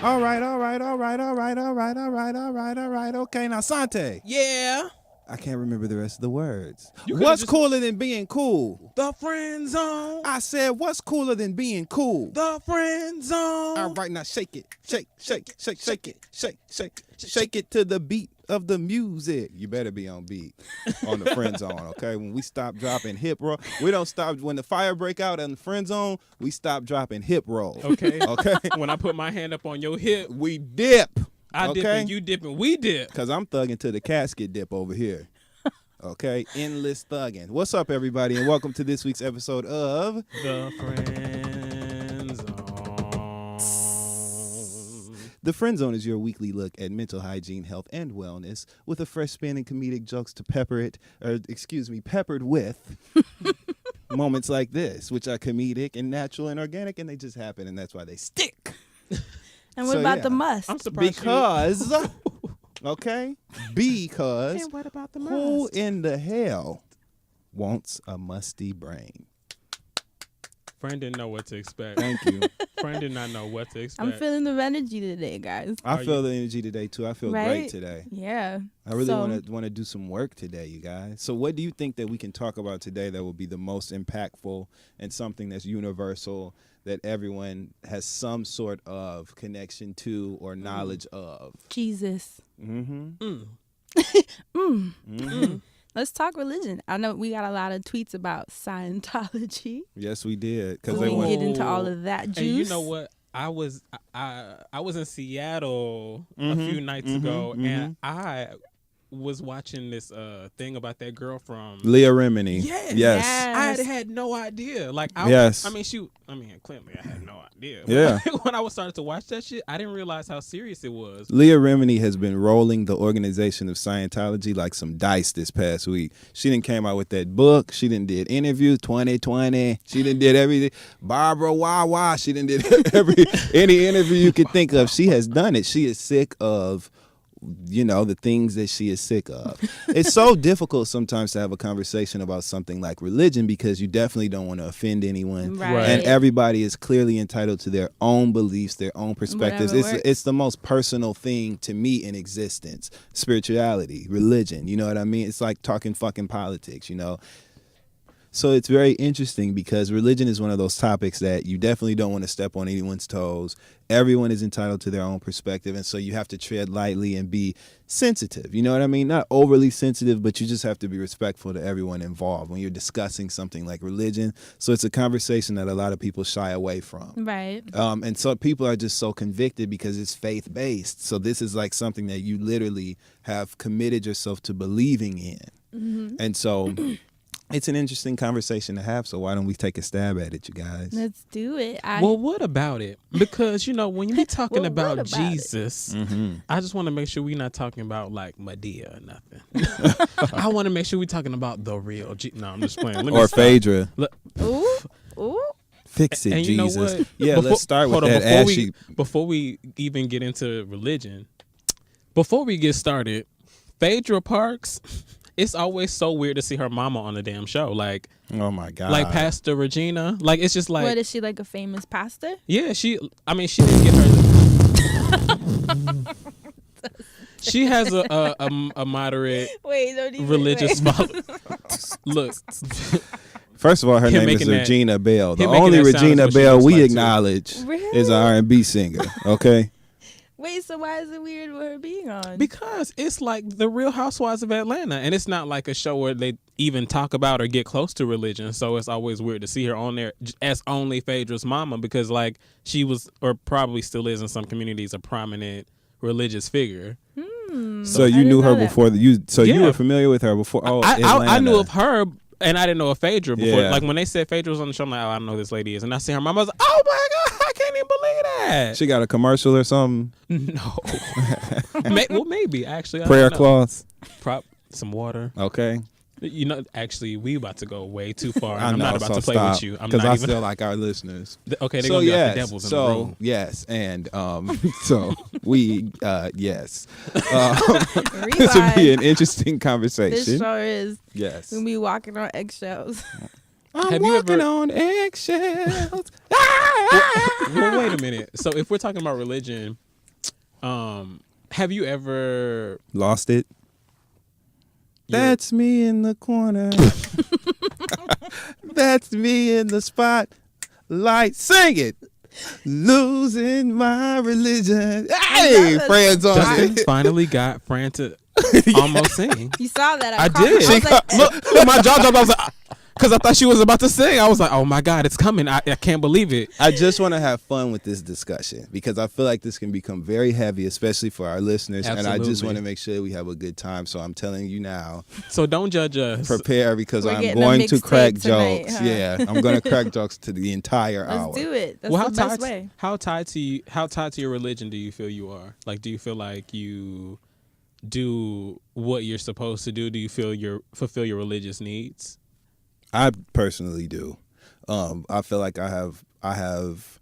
All right. Okay, now Sante. Yeah. I can't remember the rest of the words. You What's just- cooler than being cool? The friend zone. I said, what's cooler than being cool? The friend zone. All right, now shake it. Shake it to the beat of the music. You better be on beat on the friend zone, okay? When we stop dropping hip roll, we don't stop. When the fire break out in the friend zone, we stop dropping hip roll. Okay. Okay? When I put my hand up on your hip, We dip. I dip okay? and you dip and we dip. Because I'm thugging to the casket dip over here. Okay? Endless thugging. What's up, everybody, and welcome to this week's episode of The friend zone. The Friend Zone is your weekly look at mental hygiene, health, and wellness with a fresh spin and comedic jokes to peppered with moments like this, which are comedic and natural and organic, and they just happen, and that's why they stick. And what about the must? I'm surprised. Because, okay, because And what about the who must? in the hell wants a musty brain? Friend didn't know what to expect. Thank you. Friend did not know what to expect. I'm feeling the energy today, guys. I feel the energy today, too. I feel great Right? today. Yeah. I really So- want to do some work today, you guys. So what do you think that we can talk about today that will be the most impactful and something that's universal that everyone has some sort of connection to or knowledge of? Jesus. Mm-hmm. Let's talk religion. I know we got a lot of tweets about Scientology. Yes, we did. Because We they can went. get into all of that juice. And you know what? I was in Seattle a few nights ago, and I was watching this thing about that girl from Leah Remini. Yes. Yes. I had no idea. Like, Yes. clearly I had no idea. Yeah. When I was starting to watch that shit, I didn't realize how serious it was. Leah Remini has been rolling the organization of Scientology like some dice this past week. She done came out with that book. She done did interviews 2020. She done did everything. Barbara Wawa. She done did any interview you could think of. She has done it. She is sick of the things that she is sick of. It's so difficult sometimes to have a conversation about something like religion because you definitely don't want to offend anyone. Right. And everybody is clearly entitled to their own beliefs, their own perspectives. Whatever It's the most personal thing to me in existence. Spirituality, religion, you know what I mean? It's like talking fucking politics, So it's very interesting because religion is one of those topics that you definitely don't want to step on anyone's toes. Everyone is entitled to their own perspective, and so you have to tread lightly and be sensitive. You know what I mean? Not overly sensitive, but you just have to be respectful to everyone involved when you're discussing something like religion. So it's a conversation that a lot of people shy away from. Right. And so people are just so convicted because it's faith-based. So this is like something that you literally have committed yourself to believing in. Mm-hmm. And so it's an interesting conversation to have, so why don't we take a stab at it, you guys? Let's do it. Well, what about it? Because, when you're talking Well, about what about Jesus, Mm-hmm. I just want to make sure we're not talking about like Medea or nothing. I want to make sure we're talking about the real No, I'm just playing. Let me Or stop. Phaedra. Ooh. Fix it, And you know Jesus. what? Yeah, let's start with hold on, that ashy. before we even get into religion, before we get started, Phaedra Parks, it's always so weird to see her mama on the damn show. Like, Oh, my God. like Pastor Regina. Like, it's just like, What is she, like a famous pastor? yeah, she didn't get her. She has a moderate Wait, don't even. religious wait. father. Look, First of all, her Him name is making that- Regina Bell. The him making only that sound is Regina what she Bell looks we like, too. acknowledge Really? is an R&B singer, okay? Wait, so why is it weird with her being on? because it's like the Real Housewives of Atlanta, and it's not like a show where they even talk about or get close to religion. So it's always weird to see her on there as only Phaedra's mama, because like she was, or probably still is in some communities, a prominent religious figure. So I you didn't knew her know that. before. You Yeah. were familiar with her before. Oh, I Atlanta. knew of her, and I didn't know of Phaedra before. Yeah. Like when they said Phaedra was on the show, I'm like, oh, I know who this lady is. And I see her mama, I was like, oh my God, I can't even believe that. She got a commercial or something. No. Well, maybe, actually. I Prayer don't know. cloth. Some water. Okay. Actually, we about to go way too far. And I I'm know, not about so to play stop, with you. I'm because not I even. still like our listeners. Okay, they're So going to be yes, like the devils in the room. yes, and so we yes, this would be an interesing This conversation. show is Yes, gonna be walking on eggshells. I'm Have you walking ever- on eggshells. Well, wait a minute. So if we're talking about religion, Have you ever Lost it? You're- That's me in the corner. That's me in the spotlight. Sing it. Losing my religion. Hey, Fran's on Justin it. finally got Fran to almost sing. You saw that? I caught did. her. I was like, Look, my jaw dropped. I was like, because I thought she was about to sing. I was like, oh my God, it's coming. I can't believe it. I just want to have fun with this discussion because I feel like this can become very heavy, especially for our listeners. And I just Absolutely. want to make sure we have a good time. So I'm telling you now, So don't judge us. prepare because We're I'm getting a going to mixtape crack tonight, jokes. huh? Yeah, I'm going to crack jokes to the entire hour. let's do it. That's Well, the best way. how tied to your religion do you feel you are? Like, do you feel like you do what you're supposed to do? Do you feel you fulfill your religious needs? I personally do. I feel like I have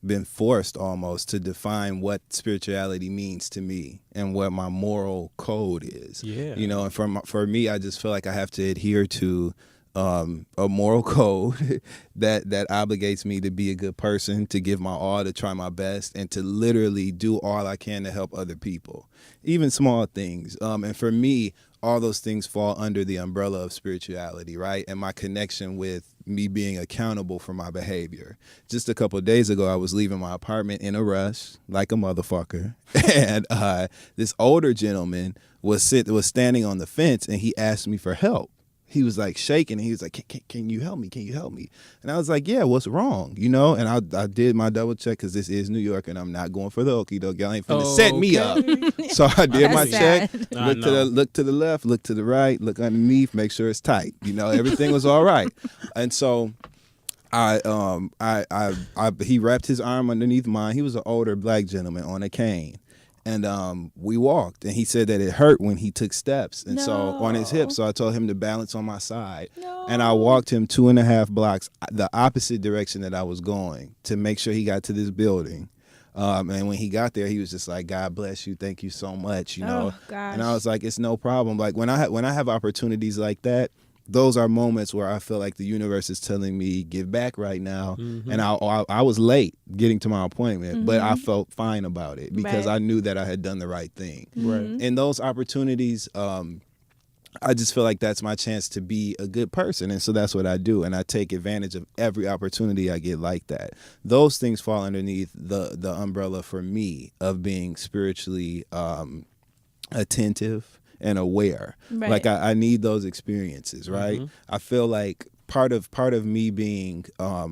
been forced almost to define what spirituality means to me and what my moral code is. Yeah. You know, and for me, I just feel like I have to adhere to a moral code that obligates me to be a good person, to give my all, to try my best, and to literally do all I can to help other people, even small things. And for me, all those things fall under the umbrella of spirituality, right? And my connection with me being accountable for my behavior. Just a couple of days ago, I was leaving my apartment in a rush, like a motherfucker, and this older gentleman was standing on the fence, and he asked me for help. He was like shaking, and he was like, can you help me? Can you help me? And I was like, yeah, what's wrong? You know, and I did my double check because this is New York, and I'm not going for the okie doke. Y'all ain't finna set me up. So I did my check, That's sad. look to the left, look to the right, look underneath, make sure it's tight. You know, everything was all right. And so he wrapped his arm underneath mine. He was an older black gentleman on a cane. And we walked, and he said that it hurt when he took steps, and so on his hip. So I told him to balance on my side, and I walked him 2.5 blocks the opposite direction that I was going to make sure he got to this building. And when he got there, he was just like, "God bless you, thank you so much," you know. Oh, gosh. And I was like, "It's no problem." Like when I have opportunities like that, those are moments where I feel like the universe is telling me, give back right now. Mm-hmm. And I was late getting to my appointment, but I felt fine about it because Right. I knew that I had done the right thing. Right. In those opportunities, I just feel like that's my chance to be a good person. And so that's what I do. And I take advantage of every opportunity I get like that. Those things fall underneath the umbrella for me of being spiritually attentive and aware. Right. Like I need those experiences, right? Mm-hmm. I feel like part of me being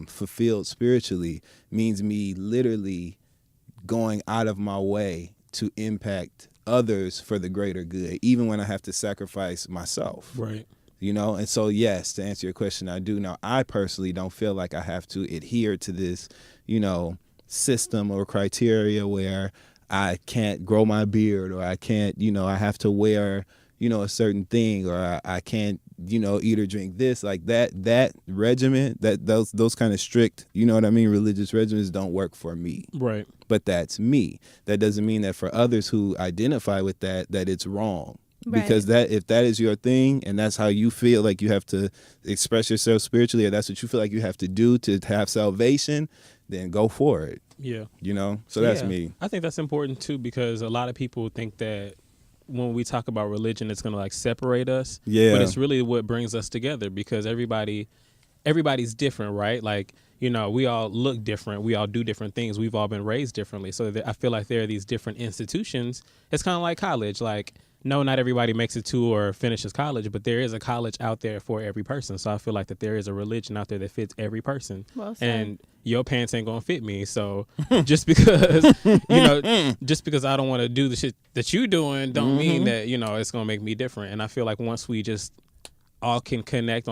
fulfilled spiritually means me literally going out of my way to impact others for the greater good, even when I have to sacrifice myself. Right. You know, and so yes, to answer your question, I do. Now, I personally don't feel like I have to adhere to this, you know, system or criteria where I can't grow my beard, or I can't, you know, I have to wear, you know, a certain thing, or I can't, you know, eat or drink this, like that regimen, those kind of strict, you know what I mean, religious regimens don't work for me. Right. But that's me. That doesn't mean that for others who identify with that it's wrong. Right. Because if that is your thing and that's how you feel like you have to express yourself spiritually, or that's what you feel like you have to do to have salvation, then go for it. Yeah. You know? So that's Yeah. me. I think that's important too, because a lot of people think that when we talk about religion, it's going to like separate us. Yeah. But it's really what brings us together, because everybody's different, right? Like, you know, we all look different. We all do different things. We've all been raised differently. So I feel like there are these different institutions. It's kind of like college. Like, no, not everybody makes it to or finishes college, but there is a college out there for every person. So I feel like that there is a religion out there that fits every person. Well said. And your pants ain't gonna fit me. So just because just because I don't want to do the shit that you doing, don't mean that, you know, it's gonna make me different. And I feel like once we just all can connect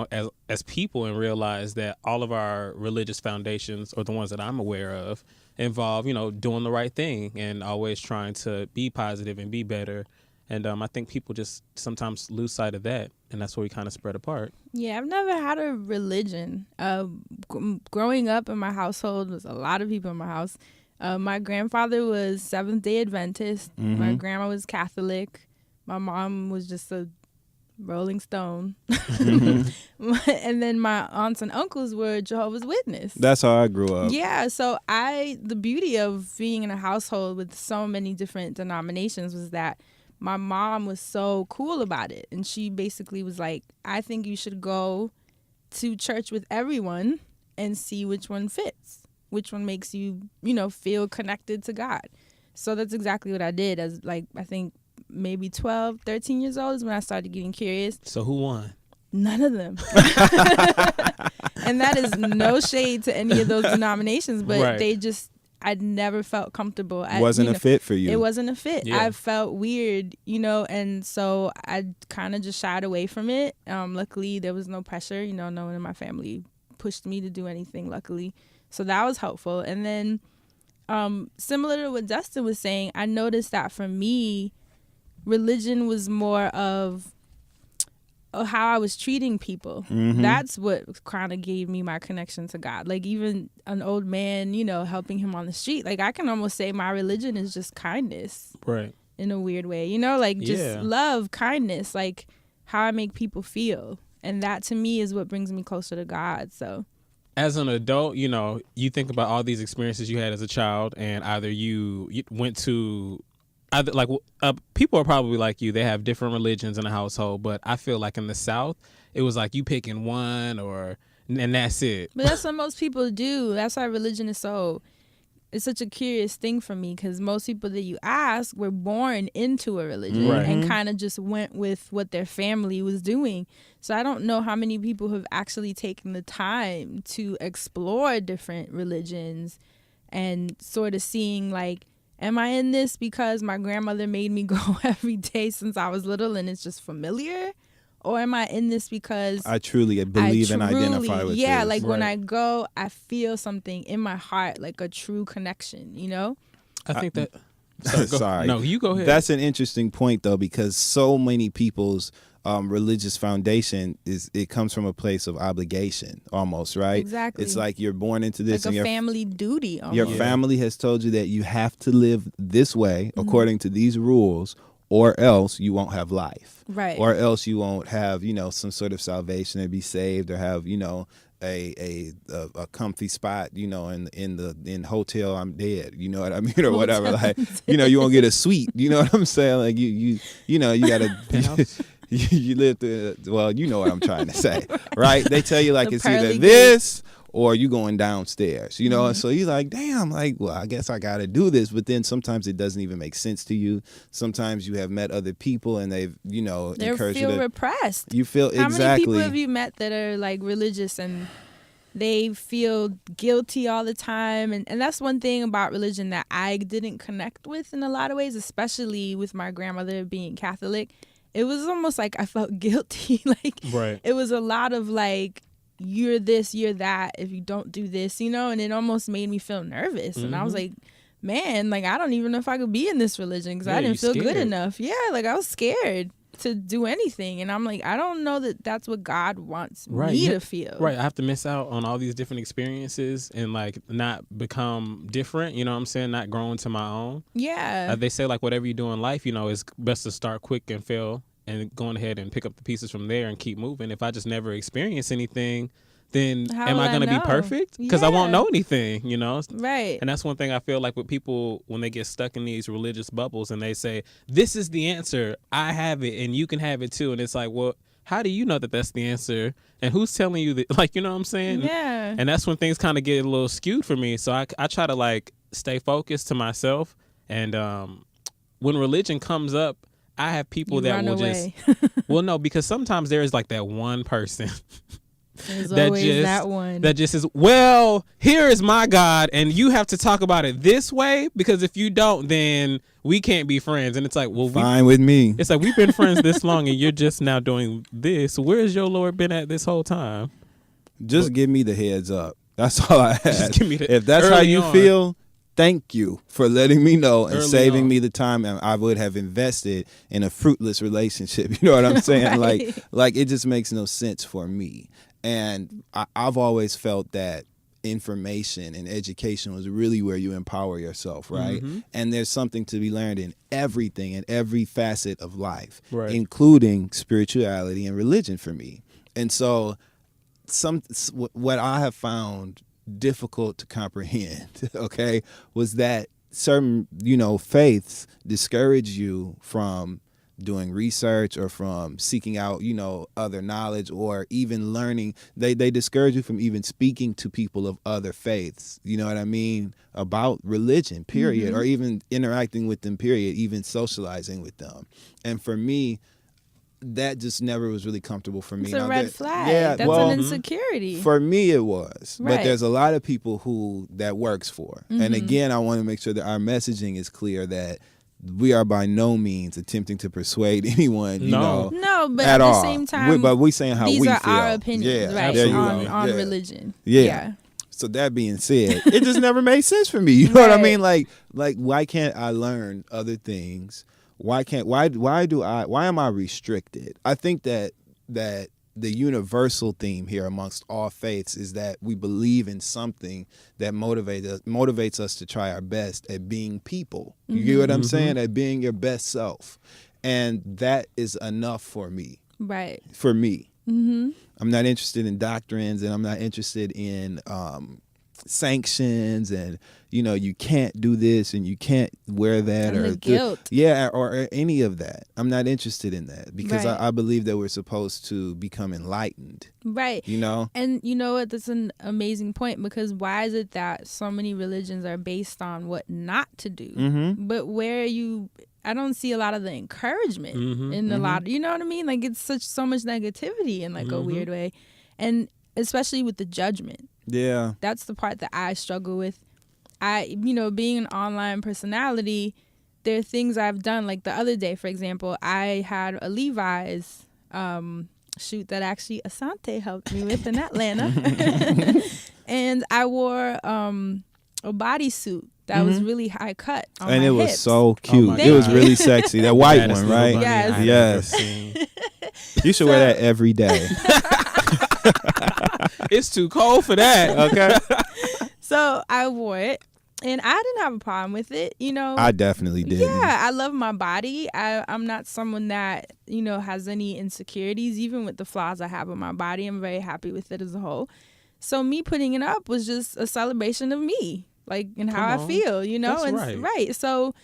as people and realize that all of our religious foundations, or the ones that I'm aware of, involve, you know, doing the right thing and always trying to be positive and be better. And I think people just sometimes lose sight of that, and that's where we kind of spread apart. Yeah, I've never had a religion. Growing up in my household, there's a lot of people in my house. My grandfather was Seventh-day Adventist. My grandma was Catholic. My mom was just a Rolling Stone. Mm-hmm. And then my aunts and uncles were Jehovah's Witness. That's how I grew up. Yeah, so the beauty of being in a household with so many different denominations was that my mom was so cool about it. And she basically was like, I think you should go to church with everyone and see which one fits, which one makes you, feel connected to God. So that's exactly what I did. As like, I think maybe 12, 13 years old is when I started getting curious. So who won? None of them. And that is no shade to any of those denominations, but Right. I'd never felt comfortable. Wasn't a fit for you. It wasn't a fit. Yeah. I felt weird, and so I kind of just shied away from it. Luckily, there was no pressure. No one in my family pushed me to do anything, luckily. So that was helpful. And then similar to what Dustin was saying, I noticed that for me, religion was more of how I was treating people. Mm-hmm. That's what kind of gave me my connection to God. Like even an old man, helping him on the street. Like I can almost say my religion is just kindness. Right. In a weird way, like just love, kindness, like how I make people feel. And that to me is what brings me closer to God. So as an adult, you think about all these experiences you had as a child, and either you went to people are probably like you. They have different religions in a household, but I feel like in the South, it was like you picking one and that's it. But that's what most people do. That's why religion is it's such a curious thing for me, because most people that you ask were born into a religion and kind of just went with what their family was doing. So I don't know how many people have actually taken the time to explore different religions and sort of seeing like, am I in this because my grandmother made me go every day since I was little and it's just familiar? Or am I in this because I truly believe and identify with this? Like when I go, I feel something in my heart, like a true connection, I think that... Sorry. No, you go ahead. That's an interesting point, though, because so many people's religious foundation it comes from a place of obligation, almost, right? Exactly. It's like you're born into this, like and a family duty. Almost. Your family has told you that you have to live this way according to these rules, or else you won't have life, right? Or else you won't have some sort of salvation and be saved, or have a comfy spot, in the hotel I'm dead, you know what I mean, or whatever. Like, you won't get a suite, you know what I'm saying? Like you gotta you live through. Well, you know what I'm trying to say, right? They tell you like it's either this or you going downstairs, and so you're like, damn, like, well, I guess I got to do this. But then sometimes it doesn't even make sense to you. Sometimes you have met other people and they've, they encouraged you feel to, repressed. You feel How exactly. How many people have you met that are like religious and they feel guilty all the time? And that's one thing about religion that I didn't connect with in a lot of ways, especially with my grandmother being Catholic. It was almost like I felt guilty. Like, right. It was a lot of like, you're this, you're that, if you don't do this, and it almost made me feel nervous. And I was like, man, like, I don't even know if I could be in this religion because I didn't feel good enough. Yeah, like, I was scared to do anything. And I'm like, I don't know that that's what God wants me to feel. Right. I have to miss out on all these different experiences and, like, not become different, you know what I'm saying? Not grow into my own. Yeah. They say, like, whatever you do in life, it's best to start quick and fail, and going ahead and pick up the pieces from there and keep moving. If I just never experience anything, then am I going to be perfect? Because I won't know anything, Right. And that's one thing I feel like with people when they get stuck in these religious bubbles and they say, this is the answer, I have it, and you can have it too. And it's like, well, how do you know that that's the answer? And who's telling you that? Like, you know what I'm saying? Yeah. And that's when things kind of get a little skewed for me. So I try to, like, stay focused to myself. And when religion comes up, I have people that will just, well, no, because sometimes there is like that one person that just is, well, here is my God, and you have to talk about it this way, because if you don't, then we can't be friends. And it's like, well, fine with me. It's like, we've been friends this long, and you're just now doing this. Where's your Lord been at this whole time? Just give me the heads up. That's all I ask. If that's how you feel, thank you for letting me know and saving me the time I would have invested in a fruitless relationship. You know what I'm saying? Like it just makes no sense for me. And I've always felt that information and education was really where you empower yourself, right? And there's something to be learned in everything, in every facet of life, including spirituality and religion for me. And so what I have found difficult to comprehend, okay, was that certain, faiths discourage you from doing research or from seeking out, other knowledge, or even learning. They discourage you from even speaking to people of other faiths, you know what I mean, about religion, period, or even interacting with them, period, even socializing with them. And for me, that just never was really comfortable for me. It's a red flag. Yeah, that's an insecurity. For me, it was. Right. But there's a lot of people who that works for. And again, I want to make sure that our messaging is clear that we are by no means attempting to persuade anyone, No, but at at the all. same time, but we're saying how we feel. These are our opinions, right, on religion. Yeah. So that being said, it just never made sense for me. You know what I mean? Like why can't I learn other things? Why am I restricted? I think that the universal theme here amongst all faiths is that we believe in something that motivates us to try our best at being people. You get what I'm saying? At being your best self. And that is enough for me. Right. For me. I'm not interested in doctrines, and I'm not interested in sanctions, and you can't do this and you can't wear that, and or the guilt. or any of that. I'm not interested in that, because I believe that we're supposed to become enlightened, right? And you know what, that's an amazing point, because why is it that so many religions are based on what not to do, but where I don't see a lot of the encouragement in a lot, you know what I mean? Like, it's so much negativity in like a weird way, and especially with the judgment. Yeah. That's the part that I struggle with. Being an online personality, there are things I've done. Like the other day, for example, I had a Levi's shoot that actually Asante helped me with in Atlanta. And I wore a bodysuit that was really high cut on and my it was hips. so cute. It was really sexy. That white one, right? Yes. You should wear that every day. It's too cold for that. Okay. So I wore it, and I didn't have a problem with it. I definitely did. Yeah, I love my body. I'm not someone that has any insecurities, even with the flaws I have with my body. I'm very happy with it as a whole. So me putting it up was just a celebration of me, like, and how I feel. That's right. So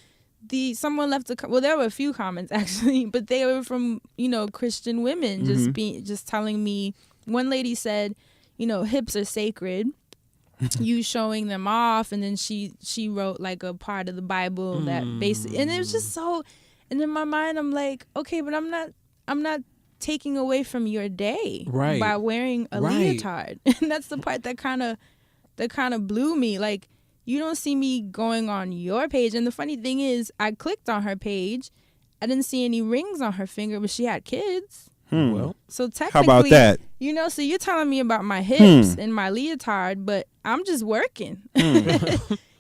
someone left there were a few comments actually, but they were from Christian women just telling me. One lady said, hips are sacred. You showing them off, and then she wrote like a part of the Bible that basically, and it was just so. And in my mind, I'm like, okay, but I'm not taking away from your day by wearing a leotard, and that's the part that kind of blew me. Like, you don't see me going on your page, and the funny thing is, I clicked on her page, I didn't see any rings on her finger, but she had kids. Well, so technically, how about that? So you're telling me about my hips and my leotard, but I'm just working.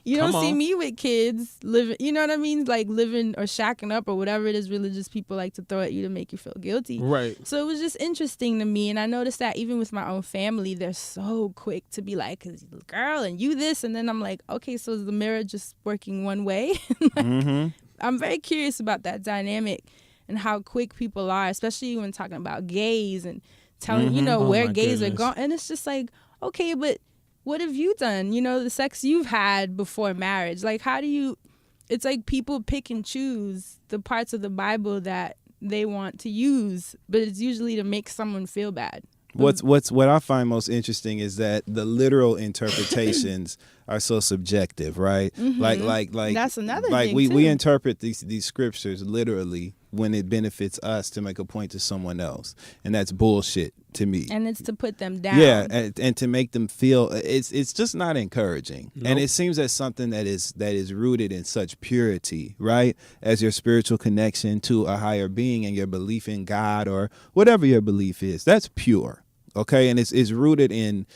You don't see me with kids living, you know what I mean? Like living or shacking up or whatever it is religious people like to throw at you to make you feel guilty. Right. So it was just interesting to me. And I noticed that even with my own family, they're so quick to be like, girl, and you this. And then I'm like, okay, so is the mirror just working one way? I'm very curious about that dynamic and how quick people are, especially when talking about gays and telling, where gays are going. And it's just like, okay, but what have you done? The sex you've had before marriage. Like, it's like people pick and choose the parts of the Bible that they want to use, but it's usually to make someone feel bad. What I find most interesting is that the literal interpretations are so subjective, right? Like that's another like thing we interpret these scriptures literally when it benefits us to make a point to someone else, and that's bullshit to me. And it's to put them down. Yeah, and to make them feel it's just not encouraging. Nope. And it seems that something that is rooted in such purity, right? As your spiritual connection to a higher being and your belief in God or whatever your belief is, that's pure. Okay, and it's rooted in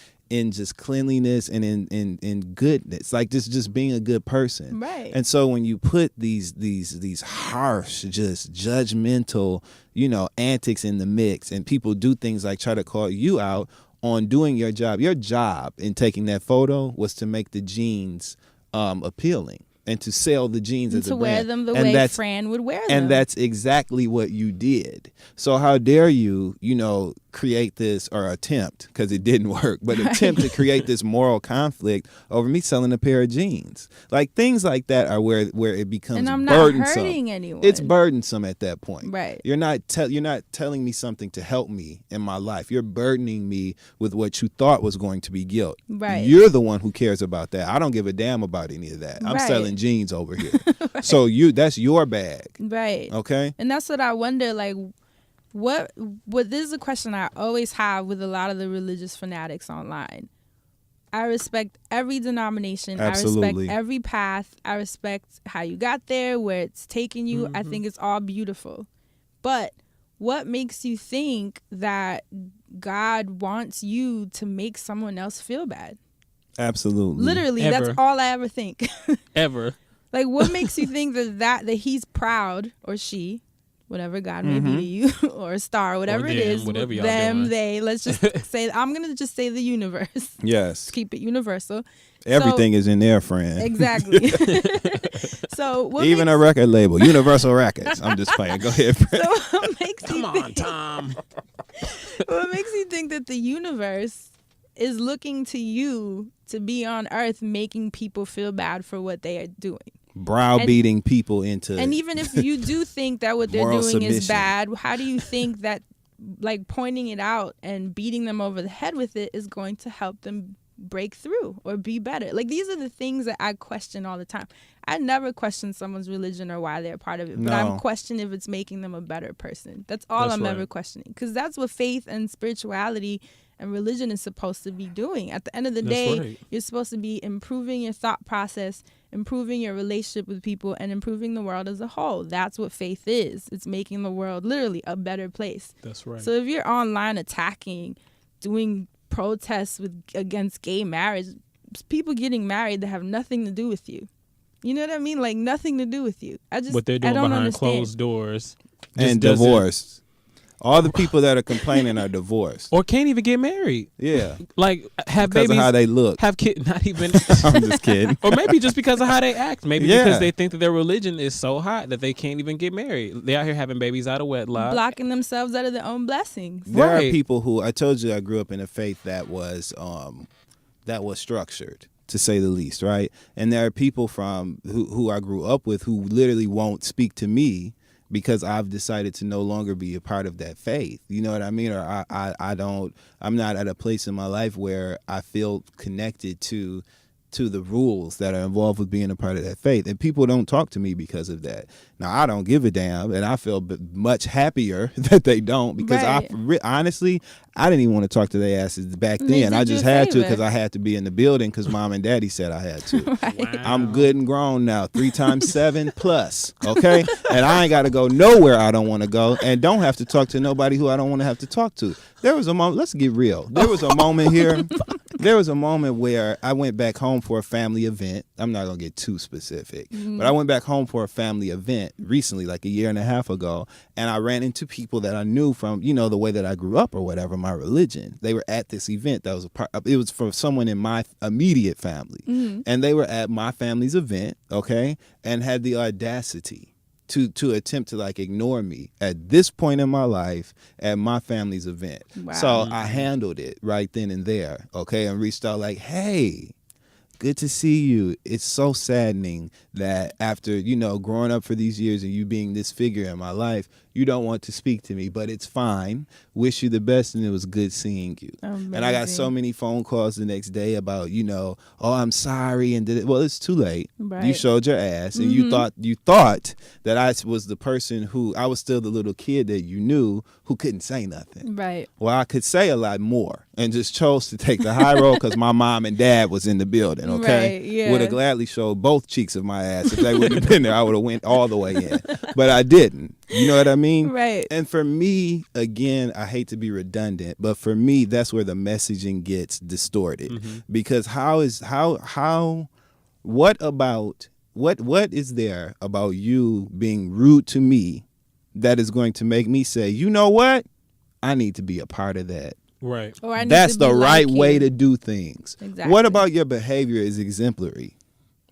just cleanliness and in goodness, like just being a good person. Right. And so when you put these harsh, just judgmental, antics in the mix, and people do things like try to call you out on doing your job. Your job in taking that photo was to make the jeans appealing and to sell the jeans as a brand. To wear them the way Fran would wear them. And that's exactly what you did. So how dare you, create this, or attempt, because it didn't work, but attempt to create this moral conflict over me selling a pair of jeans. Like, things like that are where it becomes burdensome. And I'm not hurting anyone. It's burdensome at that point. Right. You're not telling me something to help me in my life. You're burdening me with what you thought was going to be guilt. Right. You're the one who cares about that. I don't give a damn about any of that. I'm selling jeans over here. Right. So that's your bag. Right. Okay. And that's what I wonder, like, what this is a question I always have with a lot of the religious fanatics online. I respect every denomination. Absolutely. I respect every path. I respect how you got there, where it's taking you. I think it's all beautiful. But what makes you think that God wants you to make someone else feel bad? Absolutely. Literally, Ever. that's all I ever think. Ever. Like, what makes you think that he's proud, or she, whatever God may be to you, or a star, whatever it is, whatever y'all them, doing. they, let's just say, I'm going to just say the universe. Yes. Keep it universal. Everything is in there, friend. Exactly. So what even a record label, Universal Records. I'm just playing. Go ahead, friend. So what makes Come on, Tom. What makes you think that the universe is looking to you to be on Earth, making people feel bad for what they are doing? Browbeating people into. And even if you do think that what they're doing submission. is bad, how do you think that, like, pointing it out and beating them over the head with it is going to help them break through or be better? Like, these are the things that I question all the time. I never question someone's religion or why they're part of it, but I'm questioning if it's making them a better person. That's all I'm ever questioning, because that's what faith and spirituality and religion is supposed to be doing. At the end of the day, you're supposed to be improving your thought process, improving your relationship with people, and improving the world as a whole. That's what faith is. It's making the world literally a better place. That's right. So if you're online attacking, doing protests against gay marriage, people getting married that have nothing to do with you. You know what I mean? Like, nothing to do with you. What they're doing behind closed doors. And divorced. All the people that are complaining are divorced. Or can't even get married. Yeah. Like, have because babies. Of how they look. Have kids. Not even. I'm just kidding. Or maybe just because of how they act. Maybe because they think that their religion is so hot that they can't even get married. They out here having babies out of wedlock. Blocking themselves out of their own blessings. There are people who, I told you I grew up in a faith that was structured, to say the least, right? And there are people who I grew up with who literally won't speak to me because I've decided to no longer be a part of that faith. You know what I mean? Or I'm not at a place in my life where I feel connected to the rules that are involved with being a part of that faith. And people don't talk to me because of that. Now, I don't give a damn, and I feel much happier that they don't, because honestly, I didn't even want to talk to their asses back then. I just had to, because I had to be in the building because mom and daddy said I had to. Right. Wow. I'm good and grown now, 3 times 7 plus, okay? And I ain't got to go nowhere I don't want to go, and don't have to talk to nobody who I don't want to have to talk to. There was a moment, let's get real. There was a moment here. There was a moment where I went back home for a family event. I'm not going to get too specific, but I went back home for a family event recently, like a year and a half ago, and I ran into people that I knew from, the way that I grew up or whatever, my religion. They were at this event that was it was for someone in my immediate family, and they were at my family's event, okay, and had the audacity to attempt to, like, ignore me at this point in my life at my family's event. Wow. So I handled it right then and there, okay, and reached out like, hey, good to see you. It's so saddening that after, growing up for these years and you being this figure in my life, you don't want to speak to me, but it's fine. Wish you the best, and it was good seeing you. Amazing. And I got so many phone calls the next day about, oh, I'm sorry, and did it. Well, it's too late. Right. You showed your ass, and you thought that I was the person who, I was still the little kid that you knew who couldn't say nothing. Right. Well, I could say a lot more, and just chose to take the high road because my mom and dad was in the building, okay? Right, yeah. Would have gladly showed both cheeks of my ass. If they would have been there, I would have went all the way in. But I didn't. You know what I mean? Right. And for me, again, I hate to be redundant, but for me, that's where the messaging gets distorted. Because what is there about you being rude to me that is going to make me say, you know what? I need to be a part of that. Right. Or I need That's to be the right like way you. to do things. Exactly. What about your behavior is exemplary?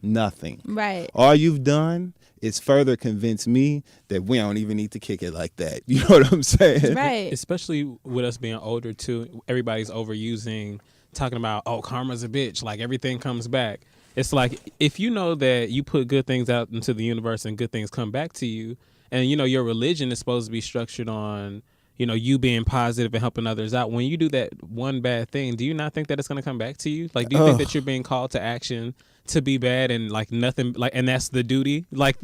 Nothing. Right. All you've done is further convince me that we don't even need to kick it like that. You know what I'm saying? Right. Especially with us being older too, everybody's overusing, talking about, oh, karma's a bitch, like everything comes back. It's like, if you know that you put good things out into the universe and good things come back to you, and you know your religion is supposed to be structured on, you know, you being positive and helping others out. When you do that one bad thing, do you not think that it's going to come back to you? Like, do you think that you're being called to action to be bad and like nothing, like, and that's the duty? Like,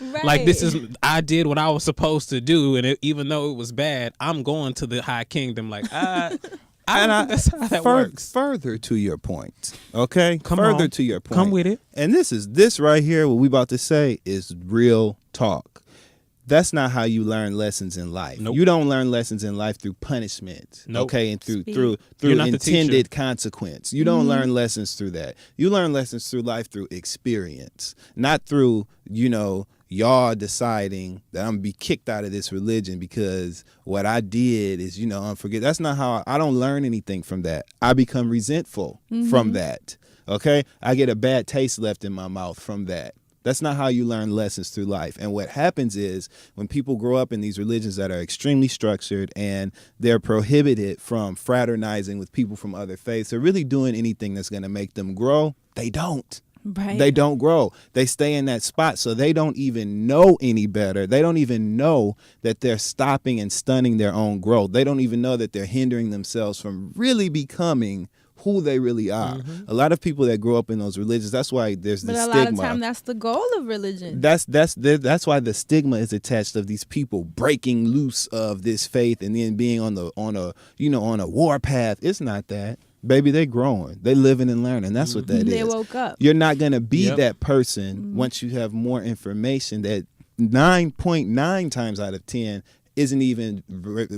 Right. like this is, I did what I was supposed to do, and even though it was bad, I'm going to the high kingdom. Like, I don't think that's how that works. Further to your point, okay? Come further on. to your point. Come with it. And this right here, what we about to say is real talk. That's not how you learn lessons in life. Nope. You don't learn lessons in life through punishment, Nope. okay, and through You're not the intended teacher. consequence. You don't learn lessons through that. You learn lessons through life through experience, not through, you know, y'all deciding that I'm gonna be kicked out of this religion because what I did is, you know, unforgivable. That's not how I don't learn anything from that. I become resentful from that. Okay? I get a bad taste left in my mouth from that. That's not how you learn lessons through life. And what happens is when people grow up in these religions that are extremely structured and they're prohibited from fraternizing with people from other faiths or really doing anything that's going to make them grow, they don't. Right. They don't grow. They stay in that spot, so they don't even know any better. They don't even know that they're stopping and stunning their own growth. They don't even know that they're hindering themselves from really becoming who they really are. A lot of people that grow up in those religions, that's why there's the But a stigma. lot of time, that's the goal of religion. That's why the stigma is attached of these people breaking loose of this faith and then being on a war path. It's not that. Baby, they growing. They living and learning. That's what that is. They woke up. You're not going to be Yep. that person once you have more information that 9.9 times out of 10 isn't even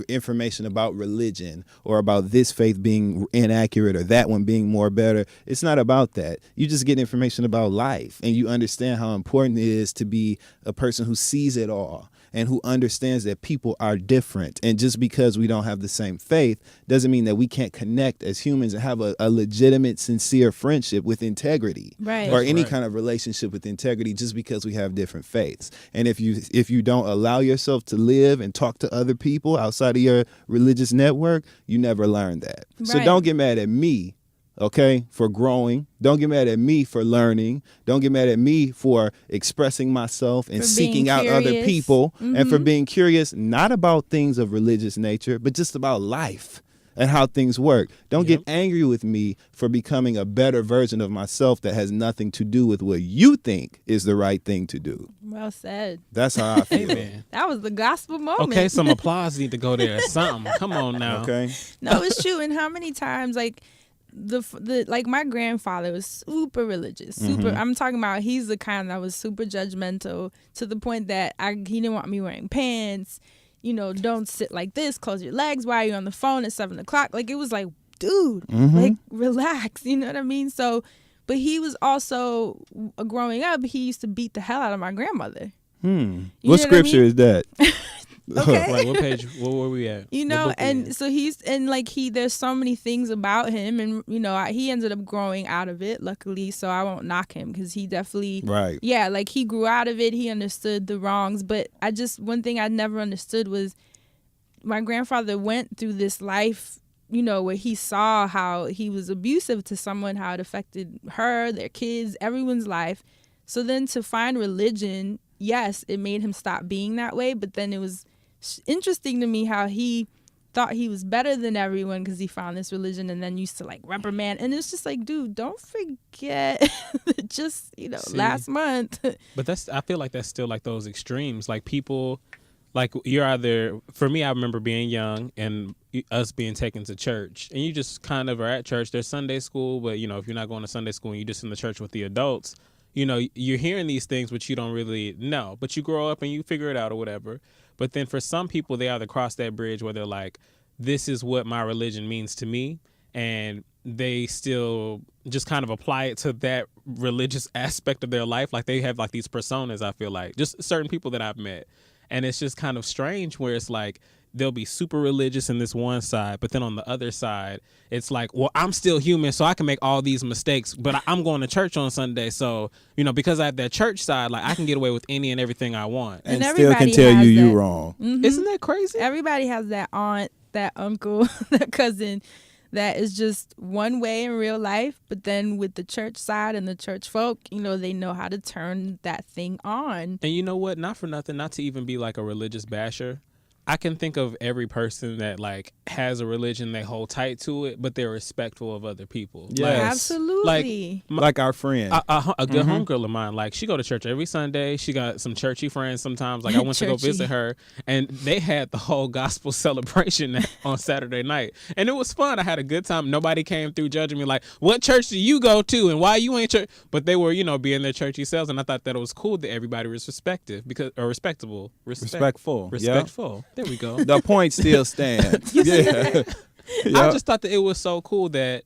information about religion or about this faith being inaccurate or that one being more better. It's not about that. You just get information about life and you understand how important it is to be a person who sees it all and who understands that people are different. And just because we don't have the same faith doesn't mean that we can't connect as humans and have a legitimate, sincere friendship with integrity. Right. Or any Right. kind of relationship with integrity just because we have different faiths. And if you don't allow yourself to live and talk to other people outside of your religious network, you never learn that. So Right. don't get mad at me, okay, for growing. Don't get mad at me for learning. Don't get mad at me for expressing myself and For seeking being out other curious. people and for being curious, not about things of religious nature, but just about life and how things work. Don't get angry with me for becoming a better version of myself that has nothing to do with what you think is the right thing to do. Well said. That's how I feel. Amen. That was the gospel moment. Okay, some applause need to go there or something. Come on now. Okay? No, it's true. And how many times, like, the like my grandfather was super religious. I'm talking about he's the kind that was super judgmental to the point that he didn't want me wearing pants. You know, don't sit like this. Close your legs. Why are you on the phone at 7:00? Like, it was like, dude, like, relax. You know what I mean? So, but he was also growing up. He used to beat the hell out of my grandmother. You know What I scripture mean? is that? Okay. Like, what page? Where were we at? You What know, book we and at? so there's so many things about him, and you know, he ended up growing out of it, luckily. So I won't knock him because he definitely, Right. yeah, like he grew out of it. He understood the wrongs, but one thing I never understood was my grandfather went through this life, you know, where he saw how he was abusive to someone, how it affected her, their kids, everyone's life. So then to find religion, yes, it made him stop being that way, but then it was interesting to me how he thought he was better than everyone because he found this religion and then used to like reprimand. And it's just like, dude, don't forget just, you know, See. last month. But I feel like that's still like those extremes. Like people, like you're either, for me, I remember being young and us being taken to church and you just kind of are at church. There's Sunday school, but you know, if you're not going to Sunday school and you're just in the church with the adults, you know, you're hearing these things, but you don't really know, but you grow up and you figure it out or whatever. But then for some people, they either cross that bridge where they're like, this is what my religion means to me. And they still just kind of apply it to that religious aspect of their life. Like they have like these personas, I feel like, just certain people that I've met. And it's just kind of strange where it's like, they'll be super religious in this one side, but then on the other side, it's like, well, I'm still human, so I can make all these mistakes, but I'm going to church on Sunday, so because I have that church side, like I can get away with any and everything I want, and still can tell you wrong. Mm-hmm. Isn't that crazy? Everybody has that aunt, that uncle, that cousin that is just one way in real life, but then with the church side and the church folk, they know how to turn that thing on. And you know what? Not for nothing, not to even be like a religious basher, I can think of every person that like has a religion, they hold tight to it, but they're respectful of other people. Yes. Like, absolutely. Like our friend. A good homegirl of mine, like she go to church every Sunday. She got some churchy friends sometimes. Like I went to go visit her, and they had the whole gospel celebration on Saturday night. And it was fun. I had a good time. Nobody came through judging me like, what church do you go to and why you ain't church? But they were, being their churchy selves. And I thought that it was cool that everybody was respectful. Respectful. Yep. There we go. The point still stands. Yeah. I just thought that it was so cool that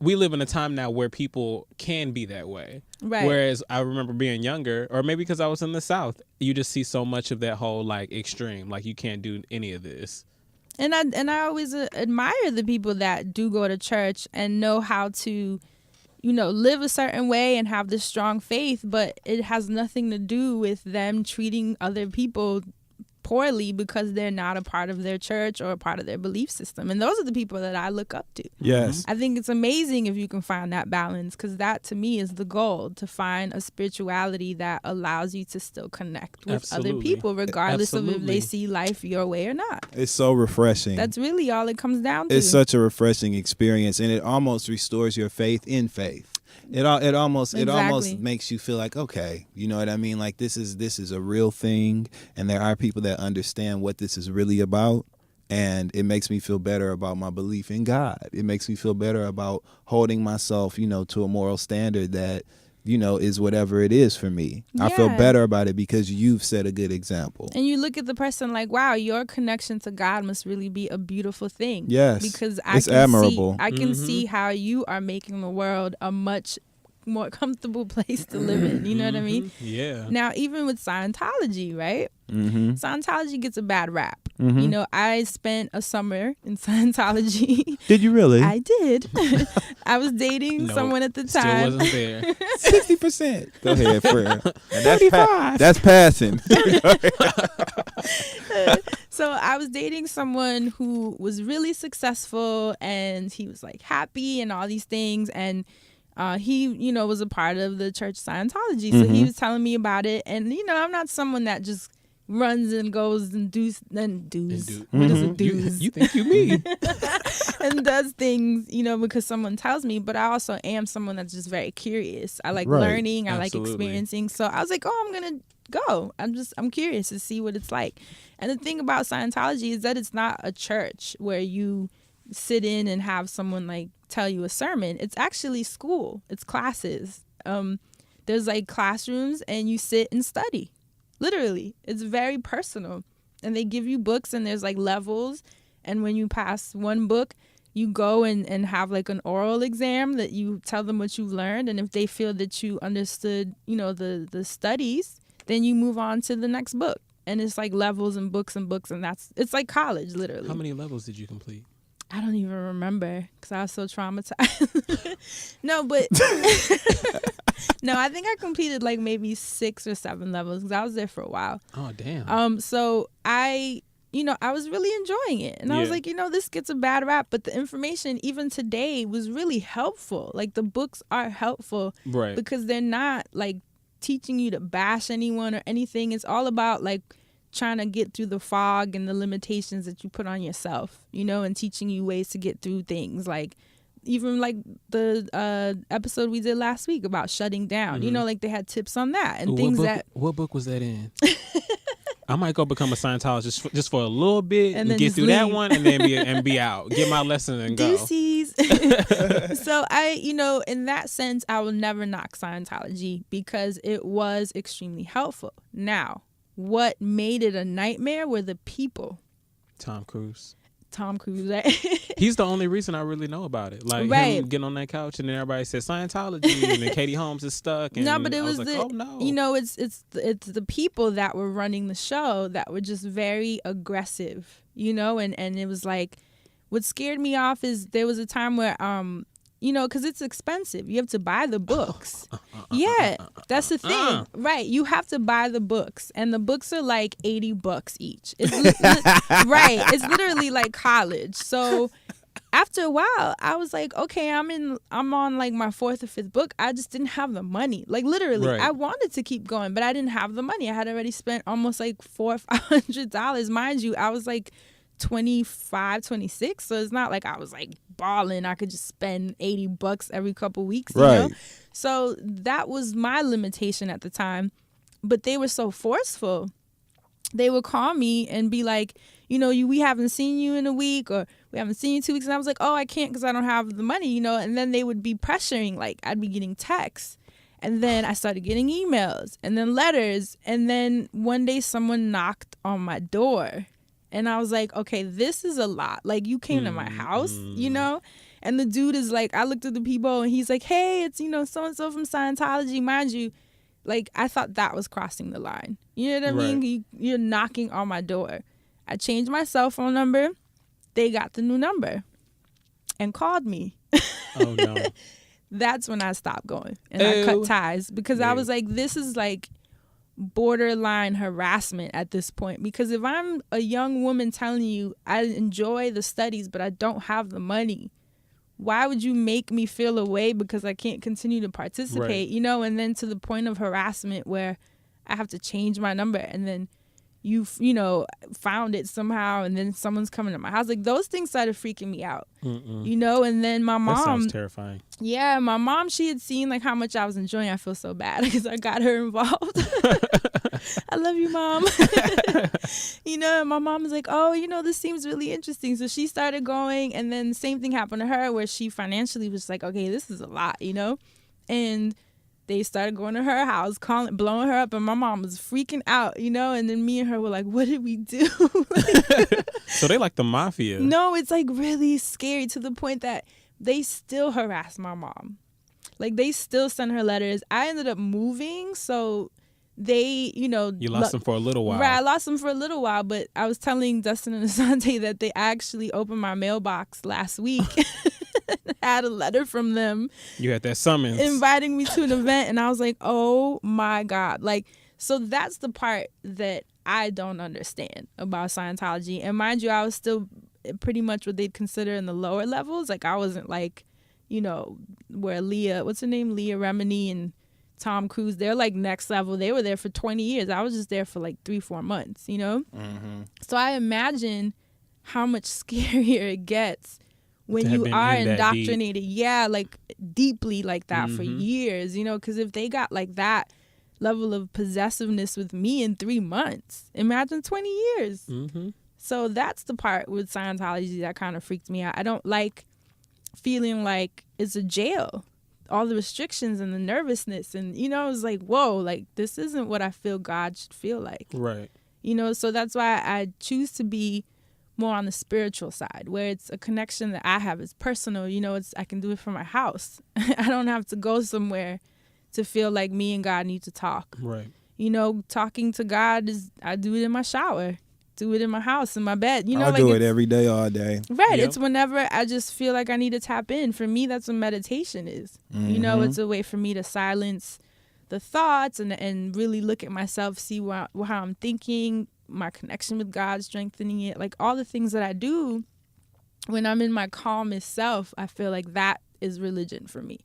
we live in a time now where people can be that way. Right. Whereas I remember being younger, or maybe because I was in the South, you just see so much of that whole like extreme, like you can't do any of this. And I always admire the people that do go to church and know how to, live a certain way and have this strong faith, but it has nothing to do with them treating other people poorly because they're not a part of their church or a part of their belief system. And those are the people that I look up to. Yes. I think it's amazing if you can find that balance, because that to me is the goal, to find a spirituality that allows you to still connect with other people regardless of if they see life your way or not. It's so refreshing. That's really all it comes down to. It's such a refreshing experience, and it almost restores your faith in faith. It almost makes you feel like, okay, you know what I mean? Like this is a real thing, and there are people that understand what this is really about, and it makes me feel better about my belief in God. It makes me feel better about holding myself, to a moral standard that, is whatever it is for me. Yeah. I feel better about it because you've set a good example. And you look at the person like, wow, your connection to God must really be a beautiful thing. Yes. Because it's admirable. I can see how you are making the world a much more comfortable place to live in. You know what I mean? Yeah. Now, even with Scientology, right? Mm-hmm. Scientology gets a bad rap. Mm-hmm. I spent a summer in Scientology. Did you really? I did. I was dating someone at the time. Still wasn't there. 60%. Go ahead, Fred. 35. That's passing. So I was dating someone who was really successful, and he was like happy and all these things, and he, was a part of the church Scientology. So he was telling me about it. And, I'm not someone that just runs and goes and does. What is it, do's? You think you me. And does things, because someone tells me. But I also am someone that's just very curious. I like learning. I like experiencing. So I was like, I'm going to go. I'm curious to see what it's like. And the thing about Scientology is that it's not a church where you sit in and have someone like tell you a sermon. It's actually school. It's classes. There's like classrooms, and you sit and study. Literally, it's very personal. And they give you books, and there's like levels. And when you pass one book, you go and have like an oral exam that you tell them what you've learned. And if they feel that you understood, the studies, then you move on to the next book. And it's like levels and books, and it's like college, literally. How many levels did you complete? I don't even remember because I was so traumatized. No, but no, I think I completed like maybe 6 or 7 levels because I was there for a while. Oh, damn. So I was really enjoying it. And I was like, this gets a bad rap, but the information even today was really helpful. Like the books are helpful, right? Because they're not like teaching you to bash anyone or anything. It's all about like trying to get through the fog and the limitations that you put on yourself, and teaching you ways to get through things. Like even like the episode we did last week about shutting down, like they had tips on that and things What book was that in? I might go become a Scientologist just for a little bit and get through leave. that one and then be out, get my lesson and go. So I, in that sense, I will never knock Scientology because it was extremely helpful. Now, what made it a nightmare were the people. Tom Cruise, right? He's the only reason I really know about it. Like him getting on that couch and then everybody said Scientology and then Katie Holmes is stuck. And no, but it was like, oh no. It's the people that were running the show that were just very aggressive you know, and it was like, what scared me off is there was a time where, you know, because it's expensive. You have to buy the books. Yeah, that's the thing. Right. You have to buy the books. And the books are like $80 each. It's right. It's literally like college. So after a while, I was like, okay, I'm on like my 4th or 5th book. I just didn't have the money. Like literally, Right. I wanted to keep going, but I didn't have the money. I had already spent almost like $400 or $500. Mind you, I was like 25, 26. So it's not like I was like balling. I could just spend $80 every couple weeks, you know? So that was my limitation at the time. But they were so forceful. They would call me and be like, you know, we haven't seen you in a week, or we haven't seen you 2 weeks. And I was like, oh, I can't because I don't have the money, you know. And then they would be pressuring, like I'd be getting texts. And then I started getting emails and then letters. And then one day someone knocked on my door. And I was like, okay, this is a lot. Like, you came to my house, you know? And the dude is like, I looked at the people and he's like, hey, it's, you know, so-and-so from Scientology. Mind you, like, I thought that was crossing the line. You know what I mean? You're knocking on my door. I changed my cell phone number. They got the new number and called me. Oh, no. That's when I stopped going. And I cut ties because I was like, this is like borderline harassment at this point. Because if I'm a young woman telling you I enjoy the studies, but I don't have the money, why would you make me feel a way because I can't continue to participate, you know? And then to the point of harassment where I have to change my number and then you know, found it somehow and then someone's coming to my house. Like, those things started freaking me out, you know? And then my mom. That sounds terrifying. Yeah, my mom, she had seen like how much I was enjoying. I feel so bad because I got her involved. I love you, Mom. You know, and my mom was like, oh, you know, this seems really interesting. So she started going, and then the same thing happened to her where she financially was like, okay, this is a lot, you know? And they started going to her house, blowing her up, and my mom was freaking out, you know? And then me and her were like, what did we do? So they like the mafia. No, it's like really scary to the point that they still harass my mom. Like, they still send her letters. I ended up moving, so they, you know. You lost them for a little while. Right, I lost them for a little while, but I was telling Dustin and Asante that they actually opened my mailbox last week. Had a letter from them. You had that summons. Inviting me to an event, and I was like, oh my God. Like, so that's the part that I don't understand about Scientology. And mind you, I was still pretty much what they'd consider in the lower levels. Like, I wasn't like, you know, where Leah, what's her name? Leah Remini and Tom Cruise, they're like next level. They were there for 20 years. I was just there for like 3-4 months, you know? So I imagine how much scarier it gets when you are indoctrinated, like deeply like that for years, you know, because if they got like that level of possessiveness with me in 3 months, imagine 20 years. So that's the part with Scientology that kind of freaked me out. I don't like feeling like it's a jail, all the restrictions and the nervousness, and, you know, it's like, whoa, like, this isn't what I feel God should feel like. Right. You know, so that's why I choose to be more on the spiritual side, where it's a connection that I have. It's personal, you know, I can do it from my house. I don't have to go somewhere to feel like me and God need to talk. Right. You know, talking to God I do it in my shower, do it in my house, in my bed. You know, I do it every day, all day. Right. Yep. It's whenever I just feel like I need to tap in. For me, that's what meditation is. You know, it's a way for me to silence the thoughts and really look at myself, see how I'm thinking, my connection with God, strengthening it, like all the things that I do when I'm in my calmest self. I feel like that is religion for me.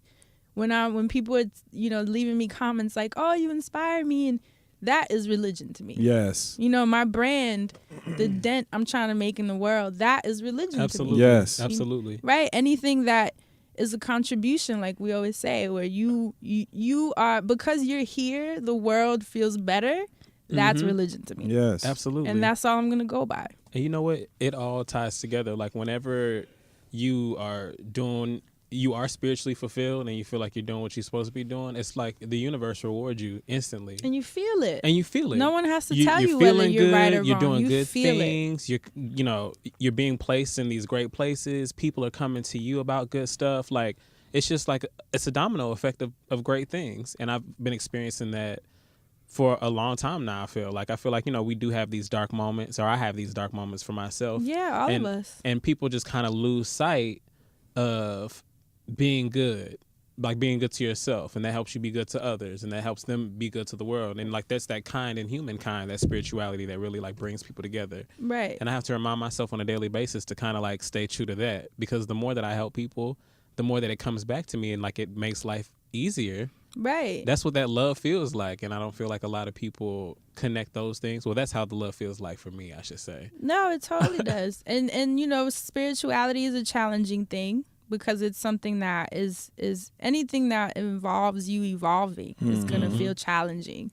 When people are, you know, leaving me comments like, oh, you inspire me, and that is religion to me. Yes. You know, my brand, the dent I'm trying to make in the world, that is religion to me. Yes. Absolutely. Right? Anything that is a contribution, like we always say, where you are, because you're here, the world feels better. That's religion to me. Yes. Absolutely. And that's all I'm going to go by. And you know what? It all ties together. Like, whenever you are spiritually fulfilled and you feel like you're doing what you're supposed to be doing, it's like the universe rewards you instantly. And you feel it. No one has to tell you whether you're right or wrong. You're doing good feel things. You're being placed in these great places. People are coming to you about good stuff. Like, it's just like, it's a domino effect of great things. And I've been experiencing that for a long time now. I feel like, we do have these dark moments, or I have these dark moments for myself. Yeah, all of us. And people just kind of lose sight of being good, like being good to yourself, and that helps you be good to others, and that helps them be good to the world. And like that's that kind and humankind, that spirituality that really like brings people together. Right. And I have to remind myself on a daily basis to kind of like stay true to that, because the more that I help people, the more that it comes back to me, and like it makes life easier. Right. That's what that love feels like, and I don't feel like a lot of people connect those things. Well, that's how the love feels like for me, I should say. No, it totally does. And you know, spirituality is a challenging thing, because it's something that is anything that involves you evolving is going to feel challenging.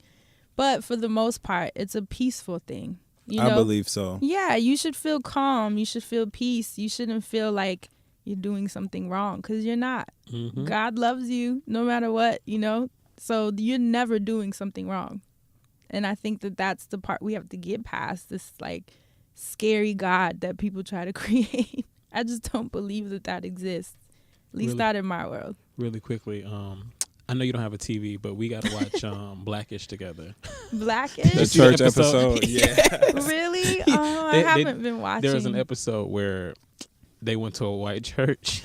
But for the most part, it's a peaceful thing. You know? I believe so. Yeah, you should feel calm. You should feel peace. You shouldn't feel like you're doing something wrong, because you're not. Mm-hmm. God loves you no matter what, you know? So you're never doing something wrong. And I think that that's the part we have to get past, this like scary God that people try to create. I just don't believe that exists. At least not in my world. Really quickly, I know you don't have a TV, but we got to watch Blackish together. Blackish? The church episode. Yeah. Really? Oh, I haven't been watching. There was an episode where they went to a white church,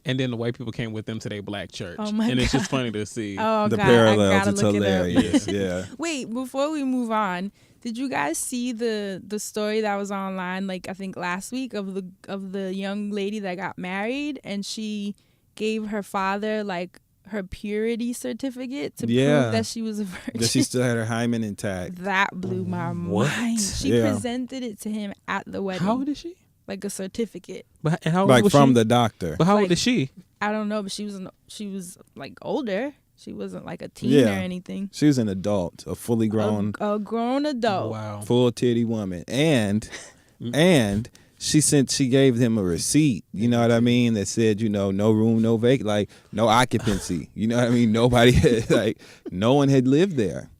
and then the white people came with them to their black church. Oh my and it's God. just funny to see. Oh, The God, parallels, it's look hilarious. Yeah. Wait, before we move on, did you guys see the story that was online, like I think last week, of the young lady that got married, and she gave her father like her purity certificate to prove that she was a virgin? That she still had her hymen intact. That blew my What? mind. She presented it to him at the wedding. How old is she? Like a certificate. But and how old Like was from she? the doctor. But how old Like- is she? I don't know, but she was like older. She wasn't like a teen or anything. She was an adult, a fully grown, A grown adult. Wow. full titty woman. And she gave him a receipt, you know what I mean, that said, you know, no room, no vacant, like no occupancy. You know what I mean? Nobody had, like, no one had lived there.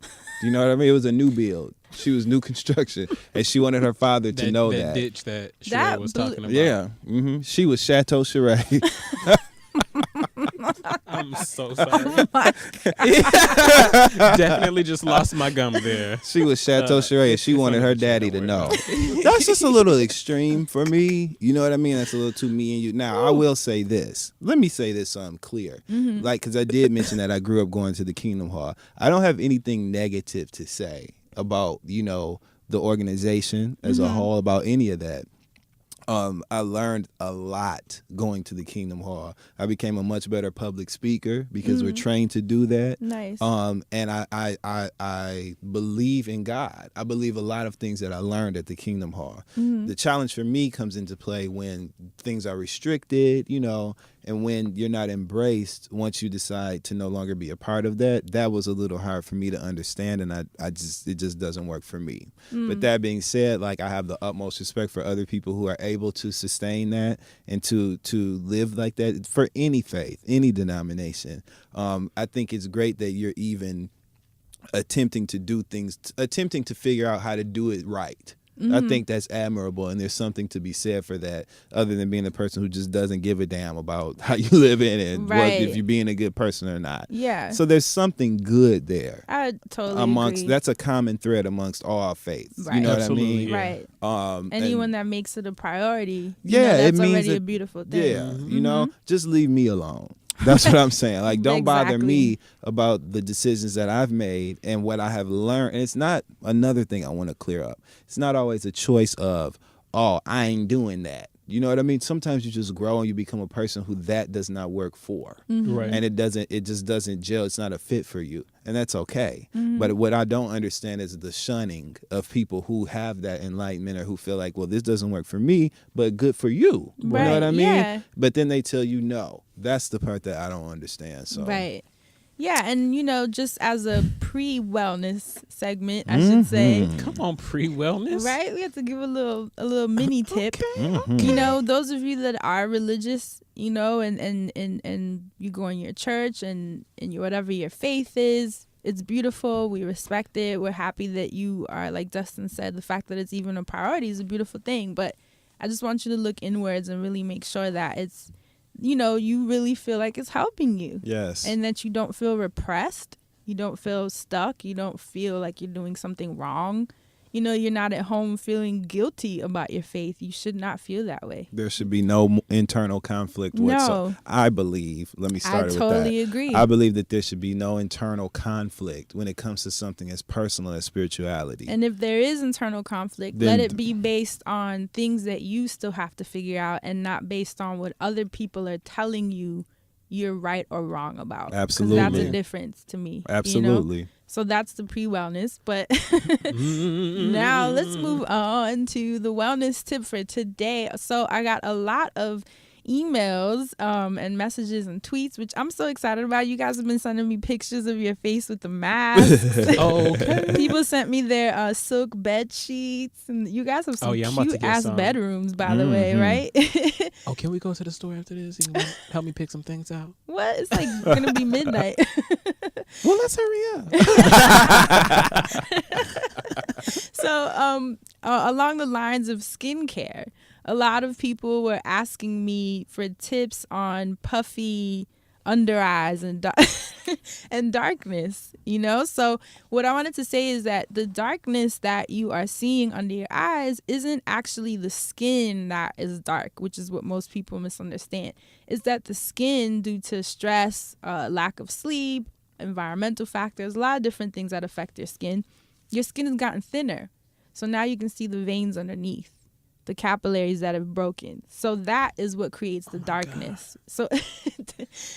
You know what I mean? It was a new build. She was new construction, and she wanted her father to know that. Ditch that Sheree That was blew- talking about. Yeah. She was Chateau Sheree. I'm so sorry. Oh my Definitely just lost my gum there. She was Chateau Sheree, and she wanted her daddy to know. That's just a little extreme for me. You know what I mean? That's a little too me and you. Now, I will say this. Let me say this so I'm clear. Like, because I did mention that I grew up going to the Kingdom Hall. I don't have anything negative to say about, you know, the organization as a whole, about any of that. I learned a lot going to the Kingdom Hall. I became a much better public speaker because we're trained to do that. Nice. And I believe in God. I believe a lot of things that I learned at the Kingdom Hall. The challenge for me comes into play when things are restricted, you know, and when you're not embraced once you decide to no longer be a part of that. That was a little hard for me to understand, and it just doesn't work for me. But that being said, like, I have the utmost respect for other people who are able to sustain that and to live like that for any faith, any denomination. I think it's great that you're even attempting to do things, attempting to figure out how to do it right. I think that's admirable, and there's something to be said for that, other than being a person who just doesn't give a damn about how you live in and if you're being a good person or not. Yeah. So there's something good there. I totally agree. That's a common thread amongst all faiths. Right. You know Absolutely, what I mean? Right. Anyone that makes it a priority, Yeah, that's it means already that- a beautiful thing. Yeah, you know, just leave me alone. That's what I'm saying. Like, don't bother Exactly. me about the decisions that I've made and what I have learned. And it's not, another thing I want to clear up, it's not always a choice of, oh, I ain't doing that. You know what I mean? Sometimes you just grow and you become a person who that does not work for. Right. And it just doesn't gel. It's not a fit for you. And that's okay. But what I don't understand is the shunning of people who have that enlightenment or who feel like, well, this doesn't work for me, but good for you. You know what I mean? Yeah. But then they tell you no. That's the part that I don't understand. So Right. Yeah, and you know, just as a pre-wellness segment, I should say, Come on, pre-wellness. right? We have to give a little mini tip. Mhm. You know, those of you that are religious, you know, and you go in your church and whatever your faith is, it's beautiful. We respect it. We're happy that you are, like Dustin said, the fact that it's even a priority is a beautiful thing. But I just want you to look inwards and really make sure that it's, you know, you really feel like it's helping you. Yes. And that you don't feel repressed You don't feel stuck. You don't feel like you're doing something wrong. You know, you're not at home feeling guilty about your faith. You should not feel that way. There should be no internal conflict whatsoever. No. I believe, let me start with that. I totally agree. I believe that there should be no internal conflict when it comes to something as personal as spirituality. And if there is internal conflict, Then let it be based on things that you still have to figure out and not based on what other people are telling you you're right or wrong about. Absolutely. 'Cause that's a difference to me. Absolutely. You know? So that's the pre-wellness. But now let's move on to the wellness tip for today. So I got a lot of emails and messages and tweets, which I'm so excited about. You guys have been sending me pictures of your face with the mask. Okay. People sent me their silk bed sheets, and you guys have some cute ass bedrooms, by the way, right? Oh, can we go to the store after this? You want to help me pick some things out? What? It's like gonna be midnight. Well, let's hurry up. So, along the lines of skincare, a lot of people were asking me for tips on puffy under eyes and and darkness, you know? So what I wanted to say is that the darkness that you are seeing under your eyes isn't actually the skin that is dark, which is what most people misunderstand. Is that the skin, due to stress, lack of sleep, environmental factors, a lot of different things that affect your skin has gotten thinner. So now you can see the veins underneath, the capillaries that have broken. So that is what creates the darkness. So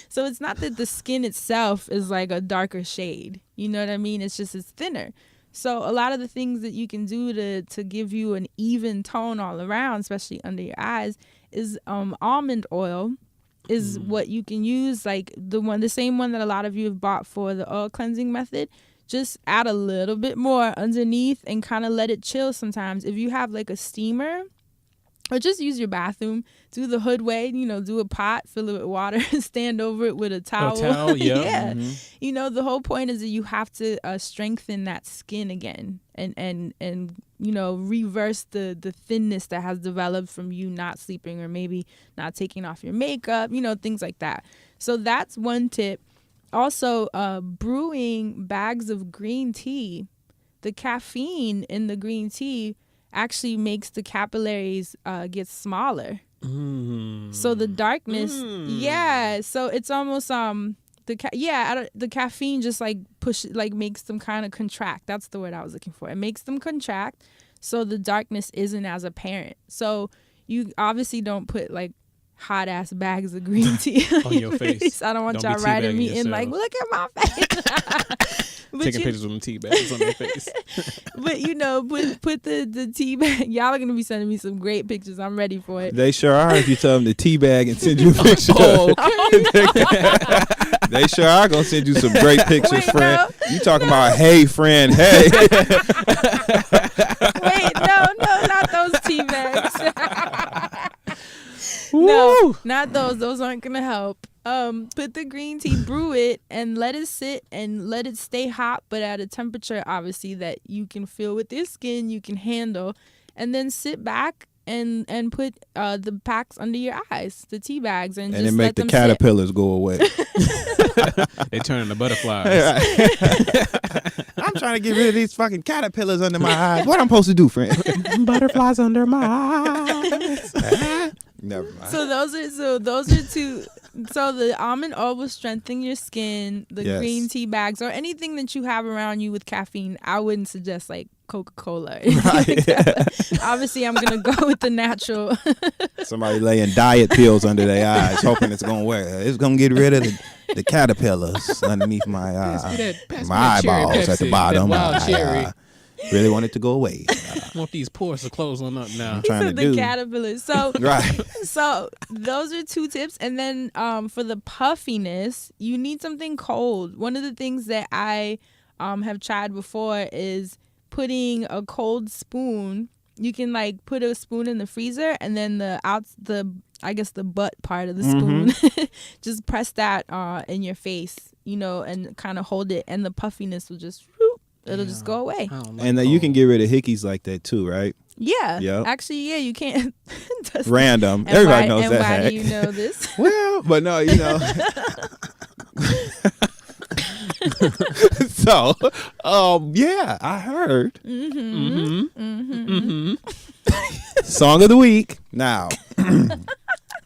so it's not that the skin itself is like a darker shade. You know what I mean? It's just it's thinner. So a lot of the things that you can do to give you an even tone all around, especially under your eyes, is almond oil is what you can use, like the same one that a lot of you have bought for the oil cleansing method. Just add a little bit more underneath and kind of let it chill sometimes. If you have like a steamer, or just use your bathroom, do the hood way, you know, do a pot, fill it with water, stand over it with a towel. Yeah. Yeah. Mm-hmm. You know, the whole point is that you have to strengthen that skin again and you know, reverse the thinness that has developed from you not sleeping or maybe not taking off your makeup, you know, things like that. So that's one tip. Also, brewing bags of green tea. The caffeine in the green tea actually makes the capillaries get smaller. So the darkness, yeah. So it's almost the caffeine just like makes them kind of contract. That's the word I was looking for. It makes them contract, so the darkness isn't as apparent. So you obviously don't put like hot ass bags of green tea on your face. I don't want y'all writing me in like, look at my face. Taking pictures with them tea bags on their face. But you know, put the tea bag. Y'all are gonna be sending me some great pictures. I'm ready for it. They sure are if you tell them to tea bag and send you a picture. They sure are gonna send you some great pictures, Wait, friend. no. You talking about, hey friend, hey. Wait, no, not those tea bags. No, not those. Those aren't gonna help. Put the green tea, brew it, and let it sit and let it stay hot, but at a temperature obviously that you can feel with your skin, you can handle, and then sit back and put the packs under your eyes, the tea bags, and just then let make the them caterpillars go away. They turn into butterflies. I'm trying to get rid of these fucking caterpillars under my eyes. What I'm supposed to do, friend? Butterflies under my eyes. Never mind. So those are two. So the almond oil will strengthen your skin. The green tea bags or anything that you have around you with caffeine, I wouldn't suggest like Coca-Cola. Right. Obviously, I'm gonna go with the natural. Somebody laying diet pills under their eyes, hoping it's gonna work. It's gonna get rid of the caterpillars underneath my my eyeballs at the bottom. I really want it to go away. Want these pores to close on up now. I'm trying to the do caterpillars. So right. So those are two tips, and then for the puffiness, you need something cold. One of the things that I have tried before is putting a cold spoon. You can like put a spoon in the freezer, and then the butt part of the spoon, just press that in your face, you know, and kind of hold it, and the puffiness will just it'll just go away. And you can get rid of hickeys like that too, right? Yeah. Yep. Actually, yeah, you can't. Random. Everybody knows that. And why do you know this? Well, but no, you know. So, yeah, I heard. Song of the week. Now,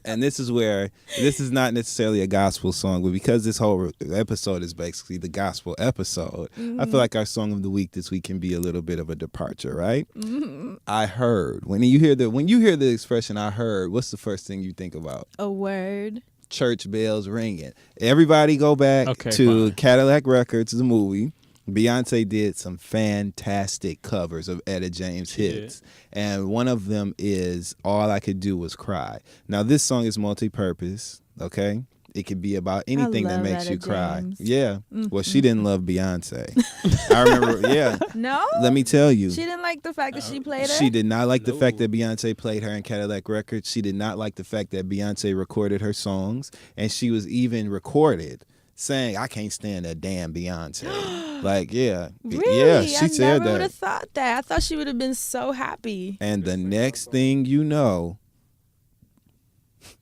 and this is where, this is not necessarily a gospel song, but because this whole episode is basically the gospel episode, I feel like our song of the week this week can be a little bit of a departure, right? I heard. When you hear the expression "I heard," what's the first thing you think about? A word. Church bells ringing. Everybody go back to Cadillac Records, the movie. Beyonce did some fantastic covers of Etta James hits. And one of them is All I Could Do Was Cry. Now, this song is multi-purpose, okay? It could be about anything that makes you cry. James. Yeah. Well, she didn't love Beyonce. I remember, yeah. No? Let me tell you. She didn't like the fact that she played her? She did not like the fact that Beyonce played her in Cadillac Records. She did not like the fact that Beyonce recorded her songs. And she was even recorded saying, I can't stand that damn Beyonce. Like, yeah. Really? Yeah, she said I never that. would have thought that. I thought she would have been so happy. And the next thing you know,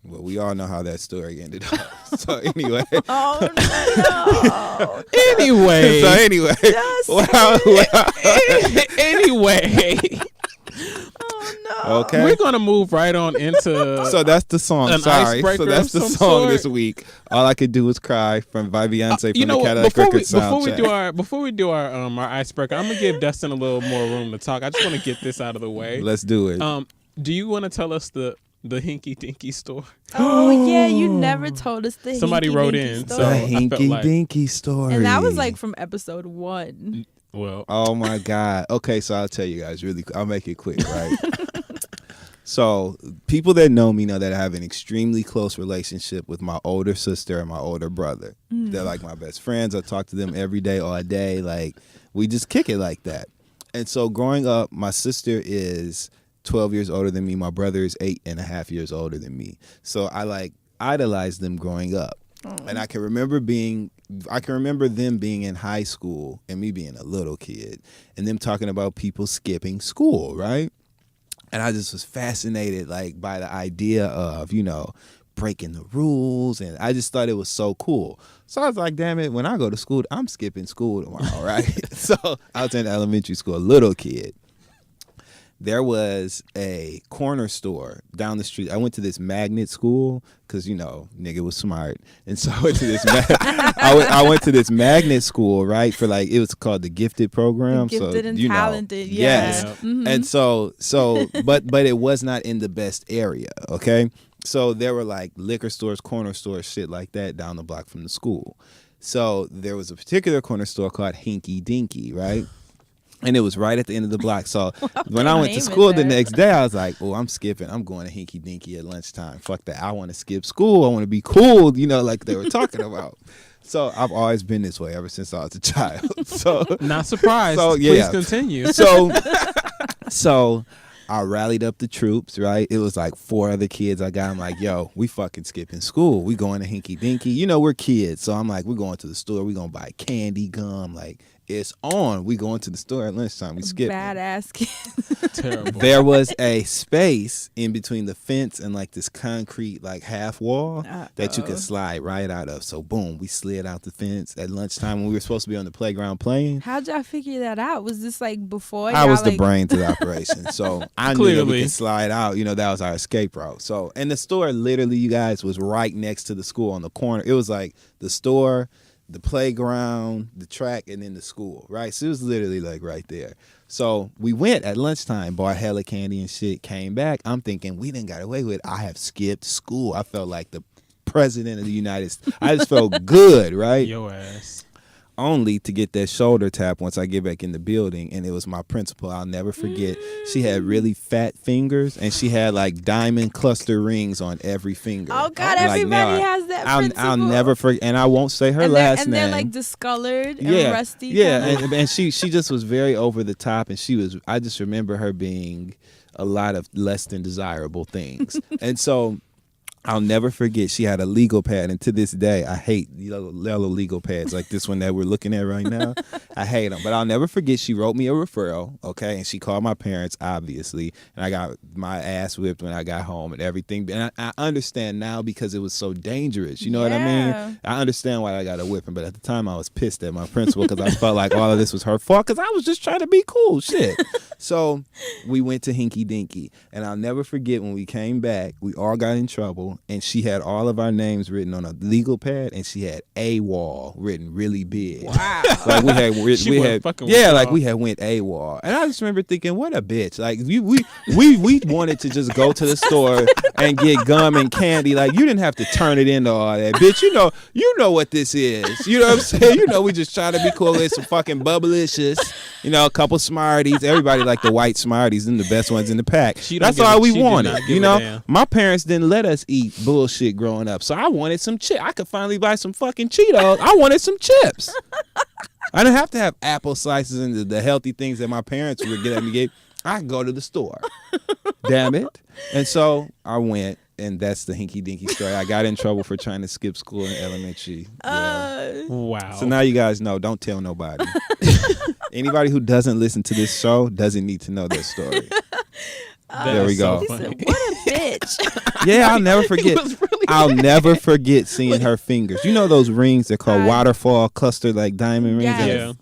well, we all know how that story ended up. So anyway. Oh, no. Anyway. So anyway. Anyway. Oh, no. Okay. We're going to move right on into... So that's the song. An Sorry. icebreaker So that's the of some song sort. this week. All I Could Do Was Cry by Beyonce from the Cadillac Records soundtrack. Before we do our icebreaker, I'm going to give Dustin a little more room to talk. I just want to get this out of the way. Let's do it. Do you want to tell us the Hinky Dinky story? Oh, yeah. You never told us the Somebody Hinky wrote Dinky in. story. So The I felt Hinky like- Dinky story. And that was like from episode 1. Well, Oh my God. Okay, so I'll tell you guys really. I'll make it quick, right? So people that know me know that I have an extremely close relationship with my older sister and my older brother. They're like my best friends. I talk to them every day, all day. Like we just kick it like that. And so growing up, my sister is 12 years older than me. My brother is 8.5 years older than me. So I like idolized them growing up. And I can remember them being in high school and me being a little kid and them talking about people skipping school, right? And I just was fascinated like by the idea of, breaking the rules. And I just thought it was so cool. So I was like, damn it, when I go to school, I'm skipping school tomorrow, right? So I was in elementary school, a little kid. There was a corner store down the street. I went to this magnet school because, nigga was smart. And so I went to this I went to this magnet school, right? For it was called the Gifted program. Gifted so, and talented, yeah. Yes. Mm-hmm. And so but it was not in the best area, okay? So there were liquor stores, corner stores, shit like that down the block from the school. So there was a particular corner store called Hinky Dinky, right? And it was right at the end of the block. So when I went to school the next day, I was like, oh, I'm skipping. I'm going to Hinky Dinky at lunchtime. Fuck that. I want to skip school. I want to be cool, like they were talking about. So I've always been this way ever since I was a child. So not surprised. So, yeah. Please continue. So I rallied up the troops, right? It was 4 other kids. I got them like, yo, we fucking skipping school. We going to Hinky Dinky. We're kids. So I'm like, we're going to the store. We're going to buy candy, gum. It's on. We going to the store at lunchtime. We skipping. Badass kids. Terrible. There was a space in between the fence and this concrete half wall that you could slide right out of. So boom, we slid out the fence at lunchtime when we were supposed to be on the playground playing. How'd y'all figure that out? Was this before? I was the brains of the operation. So I knew that we Clearly. could slide out. That was our escape route. So, and the store literally, you guys, was right next to the school on the corner. It was the store, the playground, the track, and then the school, right? So it was literally right there. So we went at lunchtime, bought hella candy and shit, came back. I'm thinking, we done got away with it. I have skipped school. I felt like the president of the United States. I just felt good, right? Yo ass. Only to get that shoulder tap once I get back in the building, and it was my principal. I'll never forget. She had really fat fingers, and she had diamond cluster rings on every finger. Oh God, everybody has that principal. I'll never forget, and I won't say her last name. And they're discolored and rusty. Yeah, and she just was very over the top, and I just remember her being a lot of less than desirable things, and so I'll never forget, she had a legal pad, and to this day, I hate yellow legal pads like this one that we're looking at right now. I hate them, but I'll never forget, she wrote me a referral, okay, and she called my parents, obviously, and I got my ass whipped when I got home and everything, and I understand now because it was so dangerous, you know what I mean? I understand why I got a whipping, but at the time, I was pissed at my principal because I felt like all of this was her fault because I was just trying to be cool, shit. So we went to Hinky Dinky, and I'll never forget when we came back, we all got in trouble, and she had all of our names written on a legal pad, and she had AWOL written really big. Wow. Like we had like we had went AWOL, and I just remember thinking, what a bitch. Like we wanted to just go to the store and get gum and candy. Like, you didn't have to turn it into all that, bitch. You know what this is. You know what I'm saying? You know, we just trying to be cool with some fucking Bubblicious, you know, a couple Smarties. Everybody like the white Smarties and the best ones in the pack. That's all we wanted. You know, my parents didn't let us eat bullshit growing up, so I wanted some chips. I could finally buy some fucking Cheetos. I wanted some chips. I didn't have to have apple slices and the healthy things that my parents would get at me. I could go to the store. Damn it. And so I went, and that's the Hinky Dinky story. I got in trouble for trying to skip school in elementary. Yeah. Wow. So now you guys know, don't tell nobody. Anybody who doesn't listen to this show doesn't need to know that story. There we go. What a bitch. Yeah, I'll never forget. I'll never forget seeing her fingers. You know those rings they're called waterfall cluster, like diamond rings?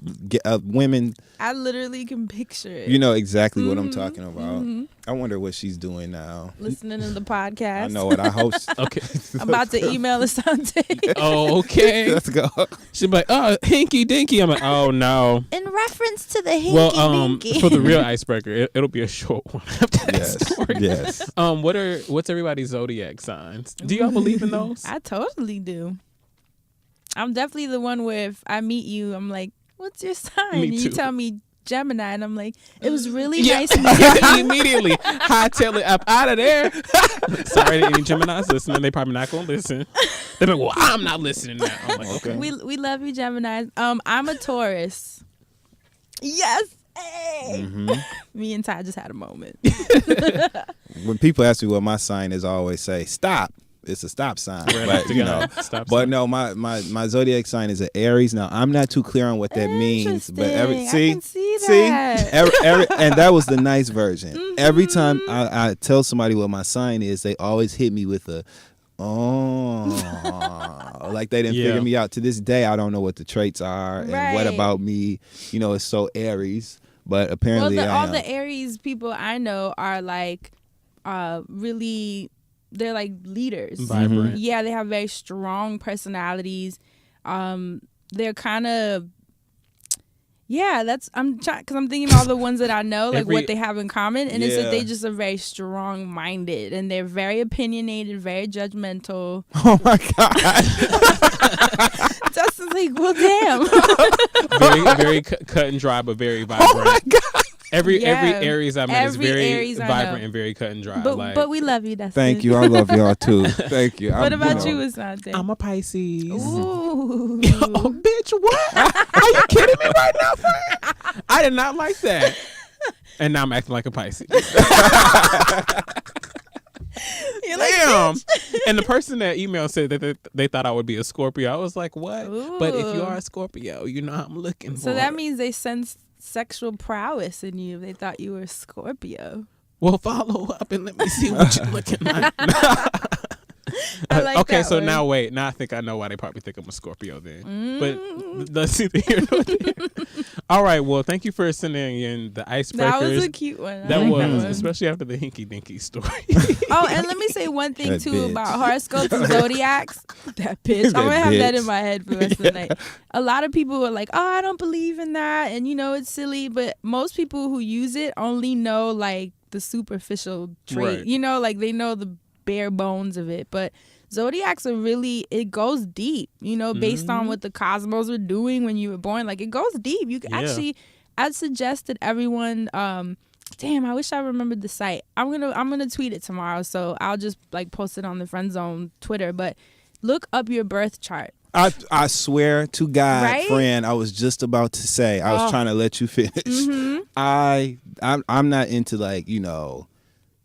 Yes. Women. I literally can picture it. You know exactly what I'm talking about. I wonder what she's doing now. Listening to the podcast. I know what I hope. Okay. I'm about to email Asante. Oh, okay. Let's go. She's like, oh, Hinky Dinky. I'm like, oh no. In reference to the Hinky Dinky. For the real icebreaker, it'll be a short one after that story. Yes. What's everybody's zodiac signs? Do y'all believe in those? I totally do. I'm definitely the one where if I meet you, I'm like, what's your sign? Me And you too. tell me Gemini, and I'm like, it was really nice meeting you. Immediately hightail it up out of there. Sorry to any Geminis listening. They probably not gonna listen. They're like, well, I'm not listening now. I'm like, okay. We love you, Gemini. I'm a Taurus. Yes. Hey. Me and Ty just had a moment. When people ask me what my sign is, I always say, stop. It's a stop sign. But, you know, no, my zodiac sign is an Aries. Now, I'm not too clear on what that means, but I can see that. And that was the nice version. Every time I tell somebody what my sign is, they always hit me with a like they didn't figure me out. To this day, I don't know what the traits are and what about me, you know, it's so Aries. But apparently, all the Aries people I know are like really. They're like leaders. Vibrant. Yeah, they have very strong personalities. They're kind of I'm trying because I'm thinking all the ones that I know, like what they have in common, and it's that they just are very strong minded and they're very opinionated, very judgmental. Oh my God. Justin's like, well, damn. Very, very cut and dry, but very vibrant. Oh my God. Every Aries I met is very vibrant and very cut and dry. But we love you. That's Thank you. I love y'all too. Thank you. What about you, Asante? I'm a Pisces. Ooh. Oh, bitch, what? Are you kidding me right now, friend? I did not like that. And now I'm acting like a Pisces. Damn. And the person that emailed said that they thought I would be a Scorpio. I was like, what? Ooh. But if you are a Scorpio, you know I'm looking for. So that means they sense sexual prowess in you. They thought you were a Scorpio. Well, follow up and let me see what you're looking like. I like okay, that so one. now wait. Now I think I know why they probably think I'm a Scorpio then. But that's neither here nor there. All right, well, thank you for sending in the icebreakers. That was a cute one. That like was, that especially after the Hinky Dinky story. Oh, and let me say one thing That too bitch. about horoscopes and zodiacs. That bitch. I'm gonna have that in my head for the rest of the night. A lot of people are like, oh, I don't believe in that, and you know it's silly, but most people who use it only know like the superficial trait. Right. You know, like they know the bare bones of it, but zodiacs are really, it goes deep, you know, based on what the cosmos were doing when you were born. Like it goes deep. You can actually, I'd suggest that everyone, damn, I wish I remembered the site. I'm gonna tweet it tomorrow, so I'll just like post it on the Friend Zone Twitter. But look up your birth chart. I swear to God, Right? friend, I was just about to say, I was trying to let you finish. I'm not into like, you know,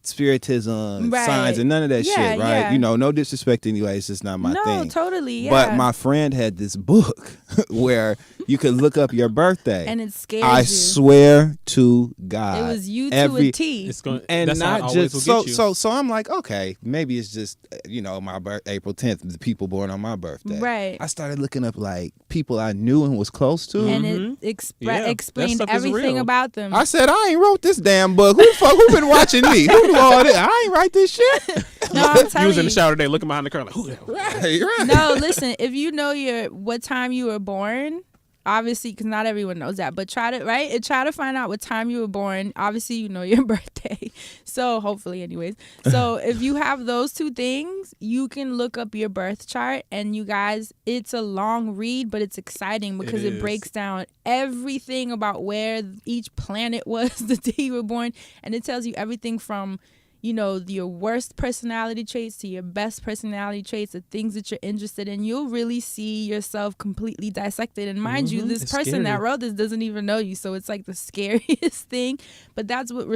spiritism, Right. signs, and none of that Yeah, shit, right? yeah. You know, no disrespect anyway. It's just not my thing. No, totally. Yeah. But my friend had this book where you could look up your birthday. and it scares I you. swear to God. It was you to every- a T. It's going, And that's how it not always just will get you. so I'm like, okay, maybe it's just my April 10th, the people born on my birthday. Right. I started looking up like people I knew and was close to. And Mhm. it Yeah, that explained stuff is everything real. about them. I said, I ain't wrote this damn book. Who the fuck who been watching me? Who do all this? I ain't write this shit. No, I'm You was telling in you. the shower today, looking behind the curtain, like, who the hell? Right. No, listen. If you know what time you were born, obviously, because not everyone knows that, but try to find out what time you were born. Obviously, you know your birthday. So hopefully, anyways. So if you have those two things, you can look up your birth chart. And you guys, it's a long read, but it's exciting because It it is. breaks down everything about where each planet was the day you were born, and it tells you everything from your worst personality traits to your best personality traits, the things that you're interested in. You'll really see yourself completely dissected. And mind you, this It's person that scary. wrote this doesn't even know you. So it's like the scariest thing. But that's what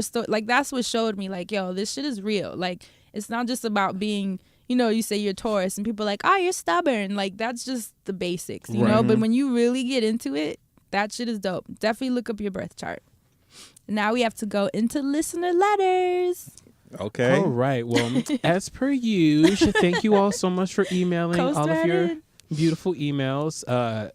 that's what showed me, like, yo, this shit is real. Like, it's not just about being, you say you're Taurus and people are like, oh, you're stubborn. Like, that's just the basics, you know? But when you really get into it, that shit is dope. Definitely look up your birth chart. Now we have to go into listener letters. Okay. All right. Well, as per usual, thank you all so much for emailing Coast all of right your in. beautiful emails.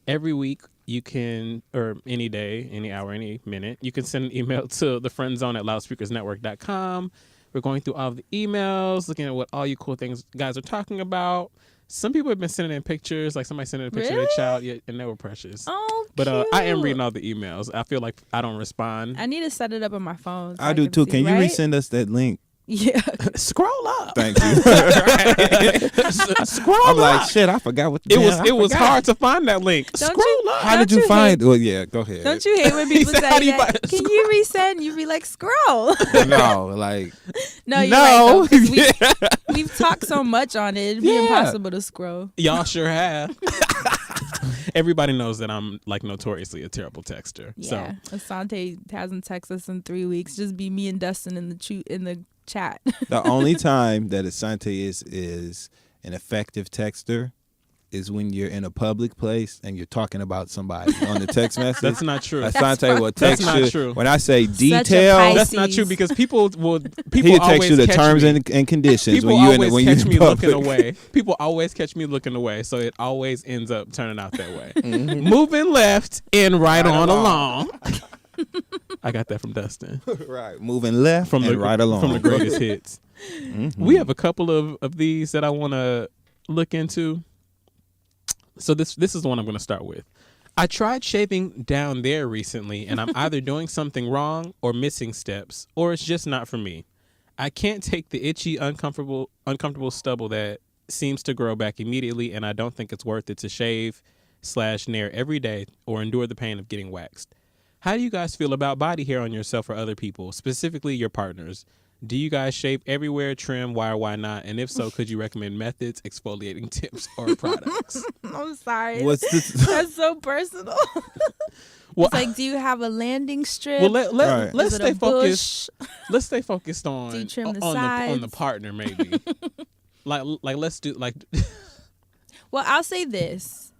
Every week you can, or any day, any hour, any minute, you can send an email to thefriendzone@loudspeakersnetwork.com. We're going through all of the emails, looking at what all you cool things guys are talking about. Some people have been sending in pictures, like somebody sent in a picture of Really? their child, and they were precious. Oh, But cute. I am reading all the emails. I feel like I don't respond. I need to set it up on my phone. So I do too. see, Can you right? resend us that link? Yeah. Scroll up. Thank you. Scroll I'm up. like, shit, I forgot what the It was damn, I it was forgot. hard to find that link. Don't Scroll you- up. How did Don't you you find? Well, yeah, go ahead. Don't you hate when people said, say how do you that? buy- Can you resend? You be like, scroll. No, like No, you're No. right, though, 'cause we've talked so much on it. It'd be Yeah. impossible to scroll. Y'all sure have. Everybody knows that I'm like notoriously a terrible texter. Yeah. Asante hasn't texted us in 3 weeks. Just be me and Dustin in the chat. the only time that Asante is an effective texter is when you're in a public place and you're talking about somebody on the text message. That's not true. Asante will That's text not you. true. When I say Such a detail, Pisces. That's not true because people he'll always text you the catch terms me. and conditions People when you always when catch you me in public. looking away. People always catch me looking away, so it always ends up turning out that way. Mm-hmm. Moving left and right on along. I got that from Dustin. Right, moving left From and the right along. from the greatest hits. Mhm. We have a couple of these that I want to look into. So this is the one I'm going to start with. I tried shaving down there recently, and I'm either doing something wrong or missing steps, or it's just not for me. I can't take the itchy, uncomfortable stubble that seems to grow back immediately, and I don't think it's worth it to shave/nair every day or endure the pain of getting waxed. How do you guys feel about body hair on yourself or other people, specifically your partners? Do you guys shave everywhere, trim, why not? And if so, could you recommend methods, exfoliating tips, or products? I'm sorry. What's this? That's so personal. Well, It's like, do you have a landing strip? well, Right. let's Is it stay a focused. bush? Let's stay focused on Do you trim the on the sides? partner, maybe. like let's do like. Well, I'll say this.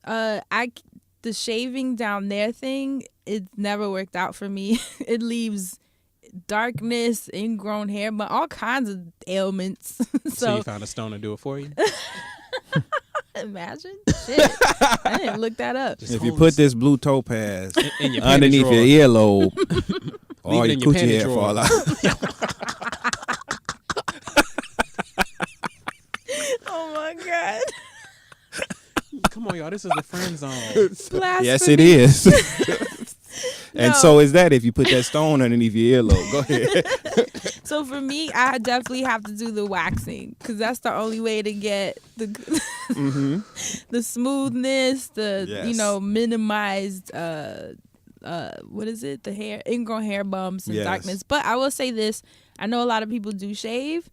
The shaving down there thing, it never worked out for me. It leaves darkness, ingrown hair, but all kinds of ailments. So you found a stone to do it for you. Imagine. Shit. I didn't look that up. Just If you hold put this this blue topaz in your underneath panty your drawer. earlobe, all Leave it your in your coochie panty hair drawer. fall out. Oh my God. Come on, y'all. This is the friend zone. Blasphemy. Yes, it is. And No. so is that if you put that stone underneath your earlobe. Go ahead. So for me, I definitely have to do the waxing because that's the only way to get the the smoothness, the Yes. minimized what is it? The hair, ingrown hair bumps and Yes. darkness. But I will say this: I know a lot of people do shave.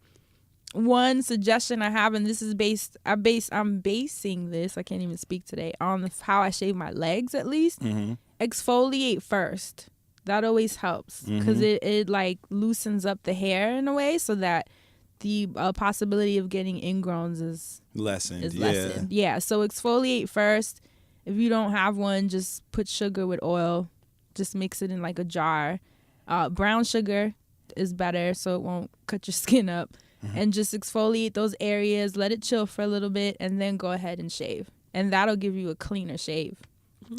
One suggestion I have, and this is I'm basing this. I can't even speak today on how I shave my legs. At least exfoliate first. That always helps because it like loosens up the hair in a way so that the possibility of getting ingrowns is lessened. Yeah, so exfoliate first. If you don't have one, just put sugar with oil. Just mix it in like a jar. Brown sugar is better so it won't cut your skin up. And just exfoliate those areas, let it chill for a little bit, and then go ahead and shave. And that'll give you a cleaner shave,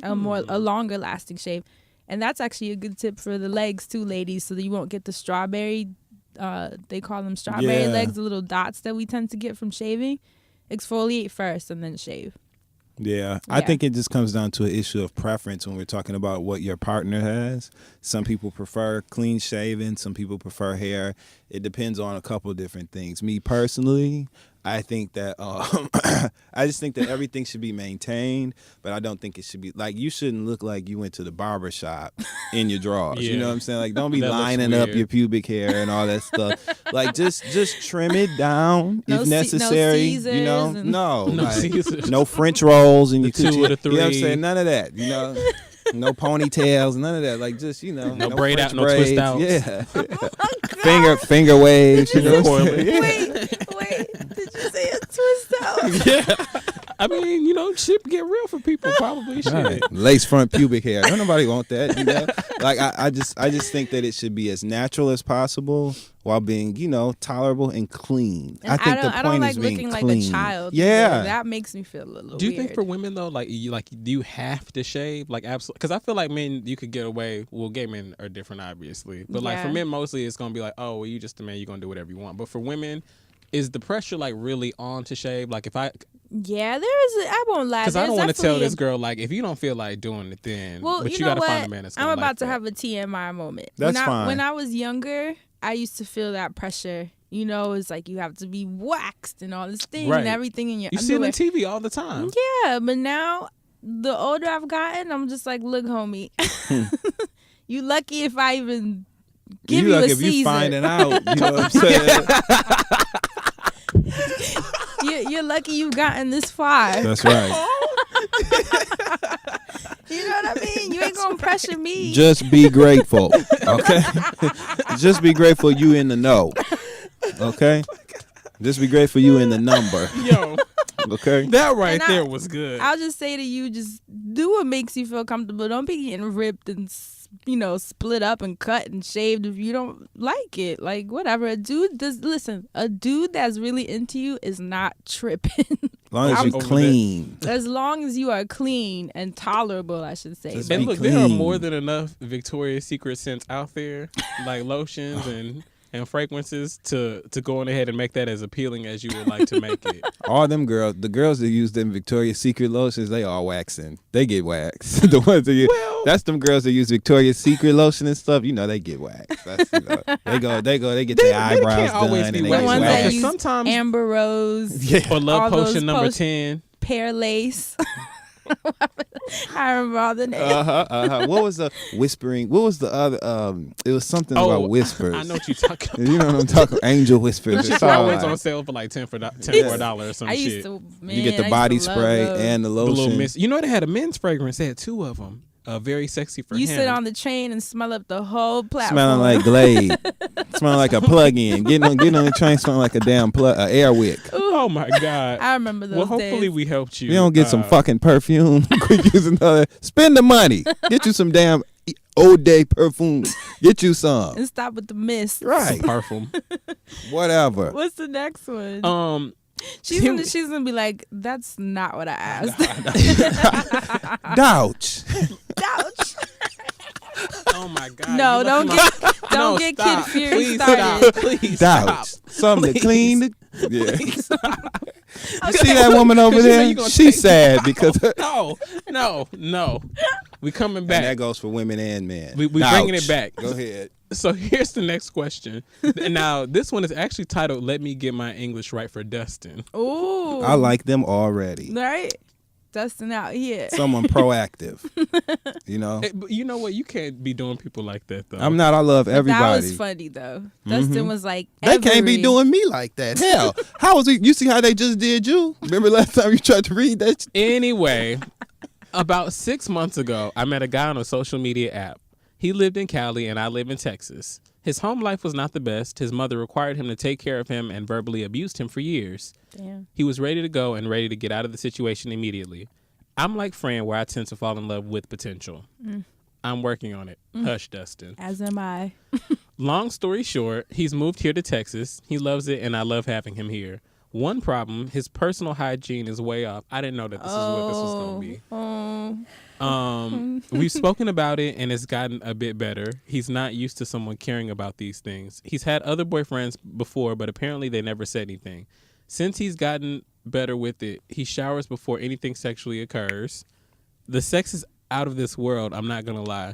a longer lasting shave. And that's actually a good tip for the legs too, ladies, so that you won't get the strawberry, they call them strawberry legs, the little dots that we tend to get from shaving. Exfoliate first and then shave. Yeah, I think it just comes down to an issue of preference when we're talking about what your partner has. Some people prefer clean shaven, some people prefer hair. It depends on a couple of different things. Me personally, I think that I just think that everything should be maintained, but I don't think it should be like you shouldn't look like you went to the barber shop in your drawers. You know what I'm saying? Like don't be lining up your pubic hair and all that stuff. Like just trim it down if necessary. No French rolls and your 2 or the 3. You know what I'm saying? None of that. You know. No ponytails, none of that. Like just no braid French out, no braids. twist outs. Yeah. Finger waves. You know what I'm saying? Wait, did you say a twist out? Yeah. I mean, shit get real for people probably. Shit. Right. Lace front pubic hair. Don't nobody want that. Like I just think that it should be as natural as possible while being, tolerable and clean. And I think the point like is being looking clean. like a child. Yeah. That makes me feel a little Do you weird. think for women though, do you have to shave? Like absolutely, because I feel like men you could get away. Well, gay men are different, obviously, but like for men mostly it's gonna be like, oh, well, you just a man, you're gonna do whatever you want. But for women, is the pressure like really on to shave? Like if I there is. I won't lie. Because I don't want to tell this girl like if you don't feel like doing it, then but you gotta find a man that's gonna I'm about like to have a TMI moment. That's fine. When I was younger, I used to feel that pressure. It's like you have to be waxed and all this thing and everything in your You see it on TV all the time. Yeah, but now the older I've gotten, I'm just like, look, homie, you lucky if I even give you a if Caesar. you finding out, you know what I'm saying? You're lucky you've gotten this far. That's right. You know what I mean? You ain't gonna pressure me. Just be grateful, okay? Just be grateful you in the know, okay? Just be grateful you in the number. Yo, okay? That there was good. I'll just say to you, just do what makes you feel comfortable. Don't be getting ripped and split up and cut and shaved if you don't like it. Like whatever. A dude that's really into you is not tripping. As long as you're clean. As long as you are clean and tolerable, I should say. And look, there are more than enough Victoria's Secret scents out there, like lotions and fragrances to go on ahead and make that as appealing as you would like to make it. All them girls, the girls that use them Victoria's Secret lotions, they all waxing. They get waxed. The ones that that's them girls that use Victoria's Secret lotion and stuff. They get waxed. That's, they get their eyebrows done and they the get ones waxed. that use Amber Rose, or Love Potion number 10, Pear Lace. I remember all the names. What was the whispering? What was the other? It was something about whispers. I know what you're talking about. You know what I'm talking about? Angel whispers. It's always on sale for like $10 for $10 or some shit. You get the body spray and the lotion. The little mist. They had a men's fragrance. They had 2 of them. Very sexy for him. You sit on the train and smell up the whole platform. Smelling like Glade. Smelling like a plug-in. Getting on the train smelling like a damn air wick. Oh my God. I remember those days. Well, hopefully we helped you. You don't get some fucking perfume. Quit using other. Spend the money. Get you some damn Old Day perfume. Get you some. And stop with the mist. Right. Some perfume. Whatever. What's the next one? She's gonna be like, that's not what I asked. Douch. Oh my God. No, don't get stop. Kid Fury Please started. Stop. Please Douch. stop. Something to clean. Yeah. Please stop. You see that woman over there? She's sad because No. We coming back. And that goes for women and men. We bringing it back. Go ahead. So here's the next question. Now, this one is actually titled "Let Me Get My English Right" for Dustin. Ooh. I like them already. Right? Dustin out here. Someone proactive. But you know what? You can't be doing people like that, though. I'm not. I love everybody. That was funny, though. Dustin was like, they can't be doing me like that. Hell, how was it? You see how they just did you? Remember last time you tried to read that? Anyway, about 6 months ago, I met a guy on a social media app. He lived in Cali and I live in Texas. His home life was not the best. His mother required him to take care of him and verbally abused him for years. Damn. He was ready to go and ready to get out of the situation immediately. I'm like Fran, where I tend to fall in love with potential. I'm working on it. Hush, Dustin. As am I. Long story short, he's moved here to Texas. He loves it, and I love having him here. One problem, his personal hygiene is way off. I didn't know that this is what this was going to be. We've spoken about it, and it's gotten a bit better. He's not used to someone caring about these things. He's had other boyfriends before, but apparently they never said anything. Since he's gotten better with it, he showers before anything sexually occurs. The sex is out of this world, I'm not going to lie.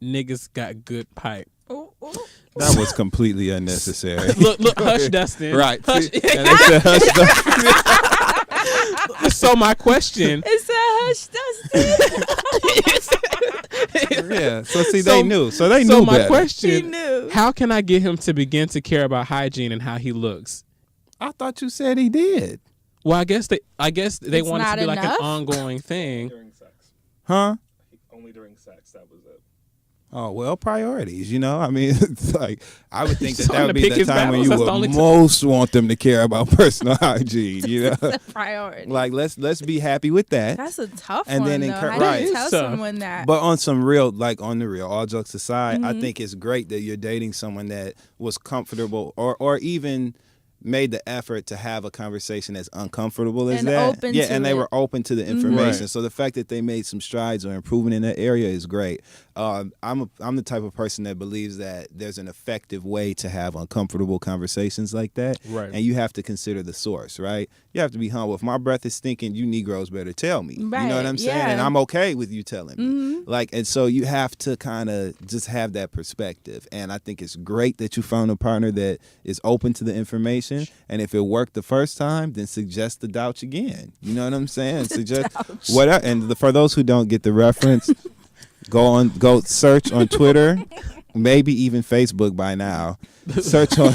Niggas got good pipe. That was completely unnecessary. Look, hush, Dustin. Right. Hush. And they said, hush, Dustin. So my question. It's a hush, Dustin. Yeah. So see, they knew. So they knew So my better. question, He knew. how can I get him to begin to care about hygiene and how he looks? I thought you said he did. Well, I guess they It's want it to not be like an enough? ongoing thing. During sex. Huh? Only during sex, that was it. Oh, well, priorities, you know? I mean, it's like, I would think He's that trying would to be pick the his time when battles. you That's the would only time. most want them to care about personal hygiene, you know? It's a priority. Like, let's be happy with that. That's a tough And one, then though. encour- How right. do you It tell is tough. someone that? But on some real, like on the real, all jokes aside, I think it's great that you're dating someone that was comfortable or even made the effort to have a conversation as uncomfortable as And that. open yeah, to and they it. were open to the information. Right. So the fact that they made some strides or improvement in that area is great. I'm the type of person that believes that there's an effective way to have uncomfortable conversations like that. Right. And you have to consider the source, right? You have to be humble. If my breath is stinking, you Negroes better tell me. You know what Right, I'm saying? yeah. And I'm okay with you telling me. Like, and so you have to kind of just have that perspective. And I think it's great that you found a partner that is open to the information. And if it worked the first time, then suggest the doubt again. You know what I'm saying? Suggest whatever. And for those who don't get the reference, go search on Twitter, maybe even Facebook by now. Search for now.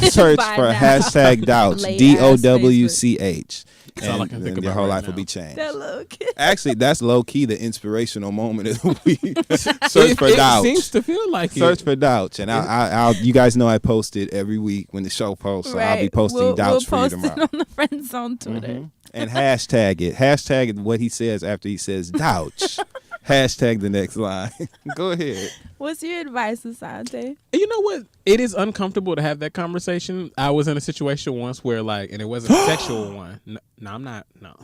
hashtag Douch, Late ass DOWCH. That's all I can think Your about whole right life will now. be changed. that little kid. Actually, that's low key the inspirational moment of the week. Search for It Douch. seems to feel like Search it. for Douch, and I'll. You guys know I post it every week when the show posts, so I'll be posting we'll Douch for you post tomorrow. it on the Friend Zone Twitter. And hashtag it. Hashtag what he says after he says Douch. Hashtag the next line. Go ahead. What's your advice, Asante? You know what? It is uncomfortable to have that conversation. I was in a situation once where, like, and it wasn't a sexual one. No, I'm not. No.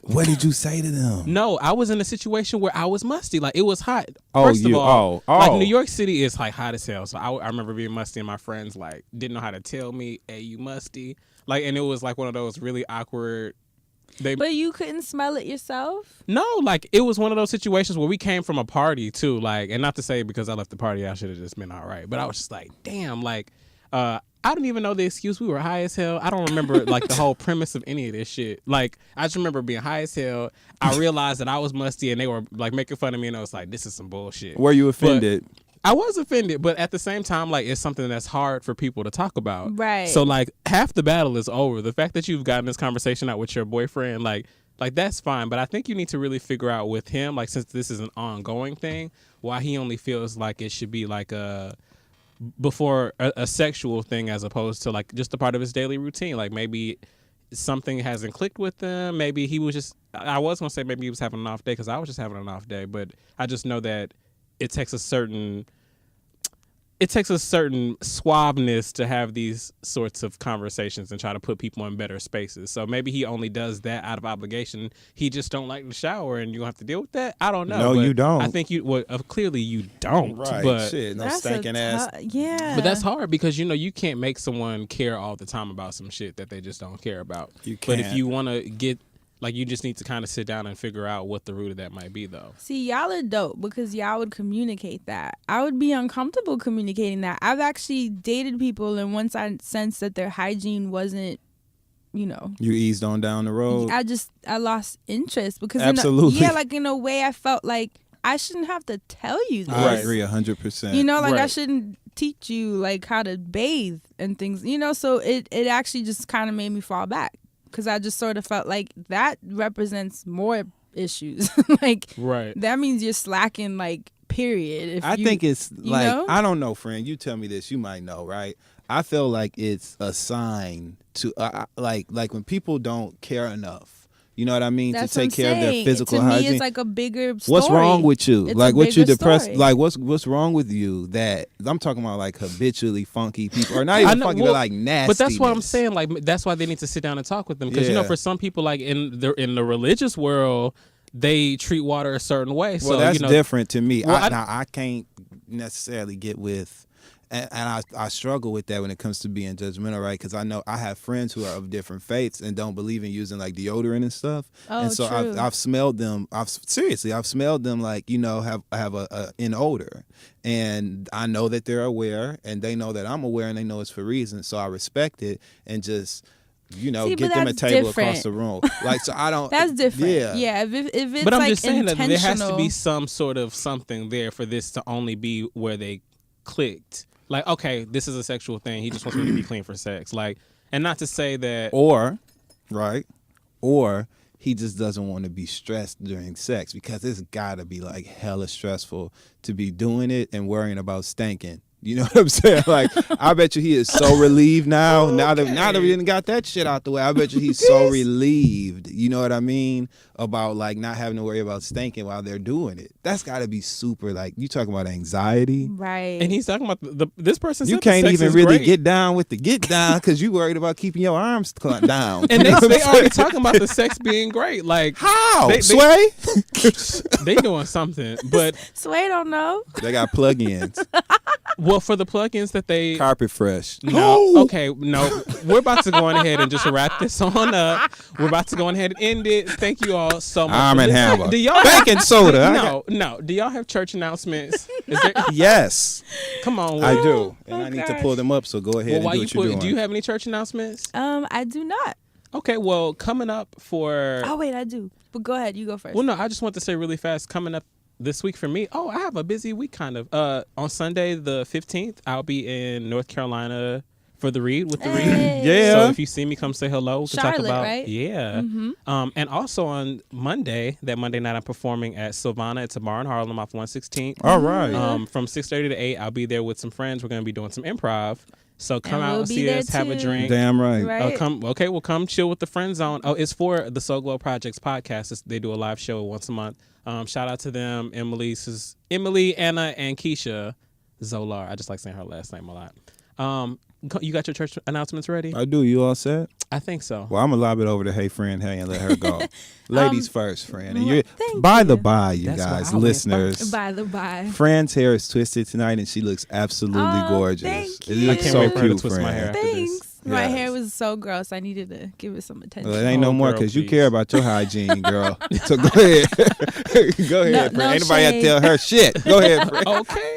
What did you say to them? No, I was in a situation where I was musty. Like, it was hot. Oh, First of you- all, oh. like, New York City is, like, hot as hell. So I remember being musty, and my friends, like, didn't know how to tell me, hey, you musty. Like, and it was, like, one of those really awkward. But you couldn't smell it yourself? No, like, it was one of those situations where we came from a party, too. Like, and not to say because I left the party, I should have just been all right. But I was just like, damn, like, I didn't even know the excuse. We were high as hell. I don't remember, like, the whole premise of any of this shit. Like, I just remember being high as hell. I realized that I was musty, and they were, like, making fun of me, and I was like, this is some bullshit. Were you offended? I was offended, but at the same time, like, it's something that's hard for people to talk about. Right. So, like, half the battle is over. The fact that you've gotten this conversation out with your boyfriend, like that's fine. But I think you need to really figure out with him, like, since this is an ongoing thing, why he only feels like it should be like a sexual thing as opposed to, like, just a part of his daily routine. Like, maybe something hasn't clicked with them. Maybe he was just, I was going to say maybe he was having an off day because I was just having an off day. But I just know that it takes a certain suaveness to have these sorts of conversations and try to put people in better spaces. So maybe he only does that out of obligation. He just don't like to shower, and you have to deal with that. I don't know. No, but you don't. I think clearly you don't. Right. But Shit. No That's a stinking ass. yeah. but that's hard because, you know, you can't make someone care all the time about some shit that they just don't care about. You But if can't. you want to get, like, you just need to kind of sit down and figure out what the root of that might be, though. See, y'all are dope because y'all would communicate that. I would be uncomfortable communicating that. I've actually dated people, and once I sensed that their hygiene wasn't, you know, You eased on down the road. I lost interest because Absolutely. in a way I felt like I shouldn't have to tell you this. I agree 100%. You know, like I Right. shouldn't teach you like how to bathe and things, you know, so it actually just kind of made me fall back because I just sort of felt like that represents more issues. Like, Right. that means you're slacking like period. I think it's like, know? I don't know, friend. You tell me this. You might know, right? I feel like it's a sign to like when people don't care enough. You know what I mean? That's to take what I'm care of their saying. physical to me, hygiene. it's like a bigger story. What's wrong with you? It's like a what you bigger depressed? story. Like what's wrong with you? That I'm talking about like habitually funky people, or not even funky, but like nasty. But that's what I'm saying. Like that's why they need to sit down and talk with them, because you know, for some people, like in the religious world, they treat water a certain way. Well, So that's you know, different to me. Well, I can't necessarily get with. And I struggle with that when it comes to being judgmental, right? Because I know I have friends who are of different faiths and don't believe in using like deodorant and stuff. Oh, and so true. I've smelled them. I've smelled them like, you know, have an odor, and I know that they're aware, and they know that I'm aware, and they know it's for reasons. So I respect it and just, you know, get them a table across the room. Like, so I don't. That's different. Yeah. If it's but I'm like just saying that there has to intentional- be some sort of something there for this to only be where they clicked. Like, okay, this is a sexual thing. He just wants me to be clean for sex. Like, and not to say that. Or he just doesn't want to be stressed during sex, because it's got to be like hella stressful to be doing it and worrying about stinking. You know what I'm saying? Like, I bet you he is so relieved now. Okay. Now that we didn't got that shit out the way, I bet you he's so relieved. You know what I mean? About like not having to worry about stinking while they're doing it. That's got to be super. Like, you talking about anxiety, right? And he's talking about this person. You can't even really get down with the get down because you worried about keeping your arms down. And they already talking about the sex being great. Like, how? They, Sway? They doing something, but Sway don't know. They got plug-ins. Well, for the plugins that they Carpet Fresh. No, okay, no. We're about to go on ahead and just wrap this on up. We're about to go on ahead and end it. Thank you all so much. Arm and Hammer. Do y'all Baking soda. No. Do y'all have church announcements? Is there, Yes. come on. I Will. do. And I need to pull them up, so go ahead Well, and do what you're doing. do you have any church announcements? I do not. Okay, well, coming up for. Oh wait, I do. But go ahead, you go first. Well, no, I just want to say really fast. Coming up this week for me. Oh, I have a busy week, kind of. On Sunday the 15th, I'll be in North Carolina for the read with the read. Yeah. So if you see me, come say hello. We can talk Charlotte, about right? Yeah. Mm-hmm. And also on Monday night, I'm performing at Sylvana. It's a bar in Harlem off 116th. All right. From 6:30 to 8, I'll be there with some friends. We're gonna be doing some improv. So come And out we'll and be see there us, have a too. drink. Damn right. Right. Come chill with the friend zone. Oh, it's for the Soul Glow Projects podcast. They do a live show once a month. Shout out to them, Emily, Anna, and Keisha Zolar. I just like saying her last name a lot. You got your church announcements ready? I do. You all set? I think so. Well, I'm going to lob it over to Hey Friend Hey and let her go. Ladies first, friend. And thank by you. the by, you That's guys, what I went listeners. By the by. Fran's hair is twisted tonight, and she looks absolutely gorgeous. thank It you. is I can't so wait for her to cute, twist my hair. friend. after this. Thanks. My Yes. hair was so gross. I needed to give it some attention. Well, it ain't no Oh, more girl, because you please. care about your hygiene, girl. So go ahead. Go ahead, friend. no Ain't nobody got to shade. tell her shit. Go ahead, friend. Okay.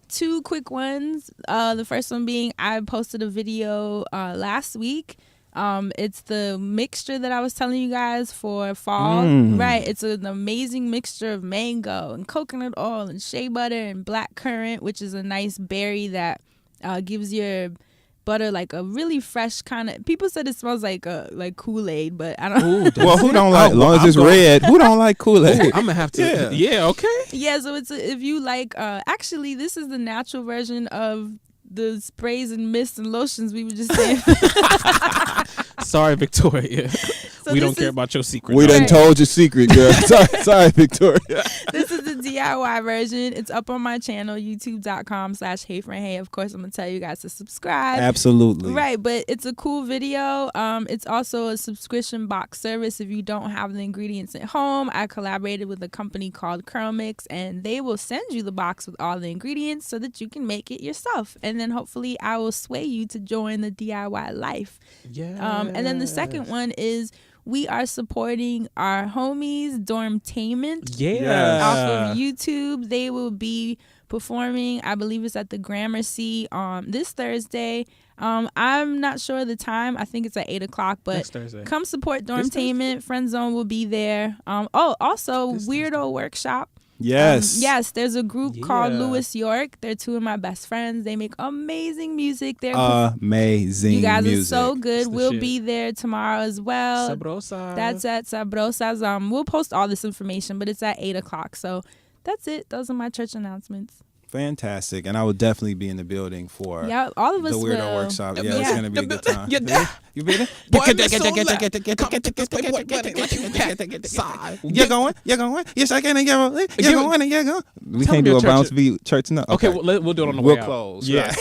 Two quick ones. The first one being I posted a video last week. It's the mixture that I was telling you guys for fall. Right. It's an amazing mixture of mango and coconut oil and shea butter and black currant, which is a nice berry that gives your butter like a really fresh kind of. People said it smells like Kool-Aid, but I don't. Well, who don't like, as long as it's red, who don't like Kool-Aid? I'm gonna have to. Yeah. Okay. Yeah, so if you like, actually, this is the natural version of the sprays and mists and lotions we were just saying. Sorry, Victoria. So we don't this care is- about your secret. We done Right. told your secret, girl. Sorry, Victoria. This is the DIY version. It's up on my channel, youtube.com/HeyFriendHey. Of course, I'm going to tell you guys to subscribe. Absolutely. Right, but it's a cool video. It's also a subscription box service if you don't have the ingredients at home. I collaborated with a company called Curl Mix, and they will send you the box with all the ingredients so that you can make it yourself. And then hopefully I will sway you to join the DIY life. Yeah. And then the second one is we are supporting our homies Dormtainment Yeah. off of YouTube. They will be performing, I believe it's at the Gramercy this Thursday. I'm not sure the time. I think it's at 8:00, but Next Thursday. come support This Dormtainment. Friend Zone will be there. Also This Weirdo Workshop. Yes. Yes, there's a group called Yeah. Lewis York. They're two of my best friends. They make amazing music. They're Amazing you guys music. are so good. It's the We'll shit. be there tomorrow as well. Sabrosa. That's at Sabrosas. We'll post all this information, but it's at 8:00. So That's it. Those are my church announcements. Fantastic. And I will definitely be in the building for Yeah, all of us the Weirdo will. Workshop. Yeah, Yeah. it's going to be a good time. Yeah. You beat it? Boy, I'm so loud. Come to this Playboy wedding like you cat. Sigh. You're going. Yes, I can. You're going. You're going. We Tell can't me do a your bounce church- beat church now. Okay, we'll do it on the way We'll out. close. Yeah.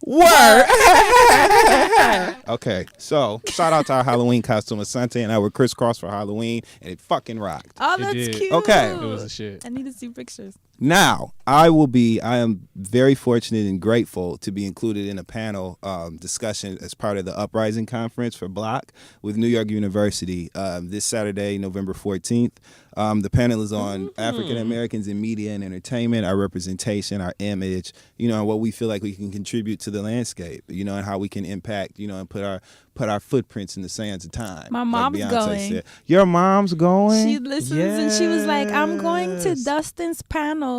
Word. Okay, so shout out to our Halloween costume. Asante and I were crisscrossed for Halloween, and it fucking rocked. Oh, It that's did. cute. Okay. It was a shit. I need to see pictures. Now, I am very fortunate and grateful to be included in a panel discussion as part of the Uprising Conference for Block with New York University this Saturday, November 14th. The panel is on African Americans in media and entertainment, our representation, our image, and what we feel like we can contribute to the landscape, and how we can impact, and put our footprints in the sands of time. My like mom's Beyonce going. said. Your mom's going? She listens and she was like, I'm going to Dustin's panel.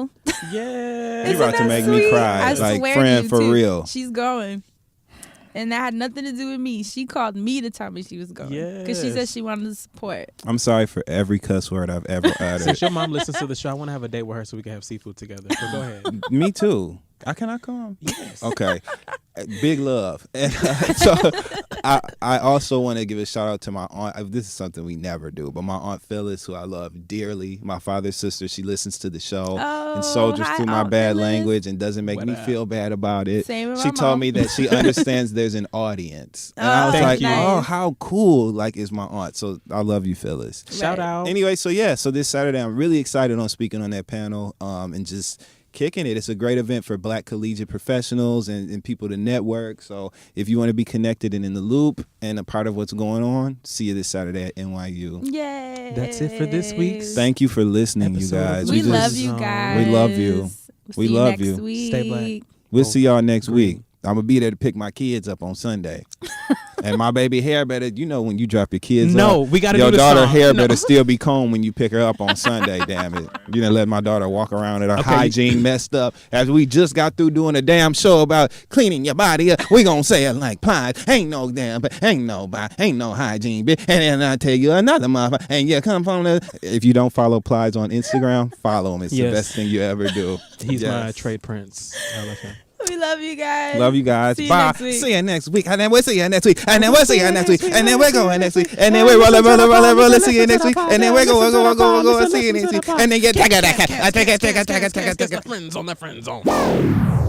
Yeah. You about to Isn't that make me sweet? cry, I like, swear friend, to you, for too. real. She's going. And that had nothing to do with me. She called me to tell me she was going. Because she said Yes. she wanted to support. I'm sorry for every cuss word I've ever uttered. Since your mom listens to the show, I want to have a date with her so we can have seafood together. So go ahead. Me too. Can I come? Yes. Okay. Big love. And so I also want to give a shout out to my aunt. This is something we never do, but my aunt Phyllis, who I love dearly, my father's sister, she listens to the show and soldiers hi, through my Aunt bad Phyllis. language and doesn't make What me up? feel bad about it. Same with She my told mom. me that she understands there's an audience. And I was Thank like, you. oh, how cool is my aunt. So I love you, Phyllis. Shout Right. out. Anyway, so this Saturday I'm really excited on speaking on that panel and just kicking it. It's a great event for Black collegiate professionals and people to network. So if you want to be connected and in the loop and a part of what's going on, see you this Saturday at NYU. Yay. That's it for this week's Thank you for listening, episode you of guys. We just- love you guys. We love you. We See love you you. next week. Stay black. We'll see y'all next week. I'm going to be there to pick my kids up on Sunday. And my baby hair better, when you drop your kids No, off, we got to your do the daughter song. hair No. better still be combed when you pick her up on Sunday, damn it. You done let my daughter walk around at her hygiene messed up. As we just got through doing a damn show about cleaning your body up, we gonna say it like Plies. Ain't no hygiene, bitch. And then I tell you another motherfucker, and you come from if you don't follow Plies on Instagram, follow him. It's the Yes. best thing you ever do. He's my Yes. trade prince. I love him. We love you guys. Love you guys. See you Bye. next week. See you next week. And then we'll see you next week. And then we'll see you next week. And then we're going next week. And then we're rolling. See you next week. And then we're going. See you next week. And then you take it. Friends on the friend zone.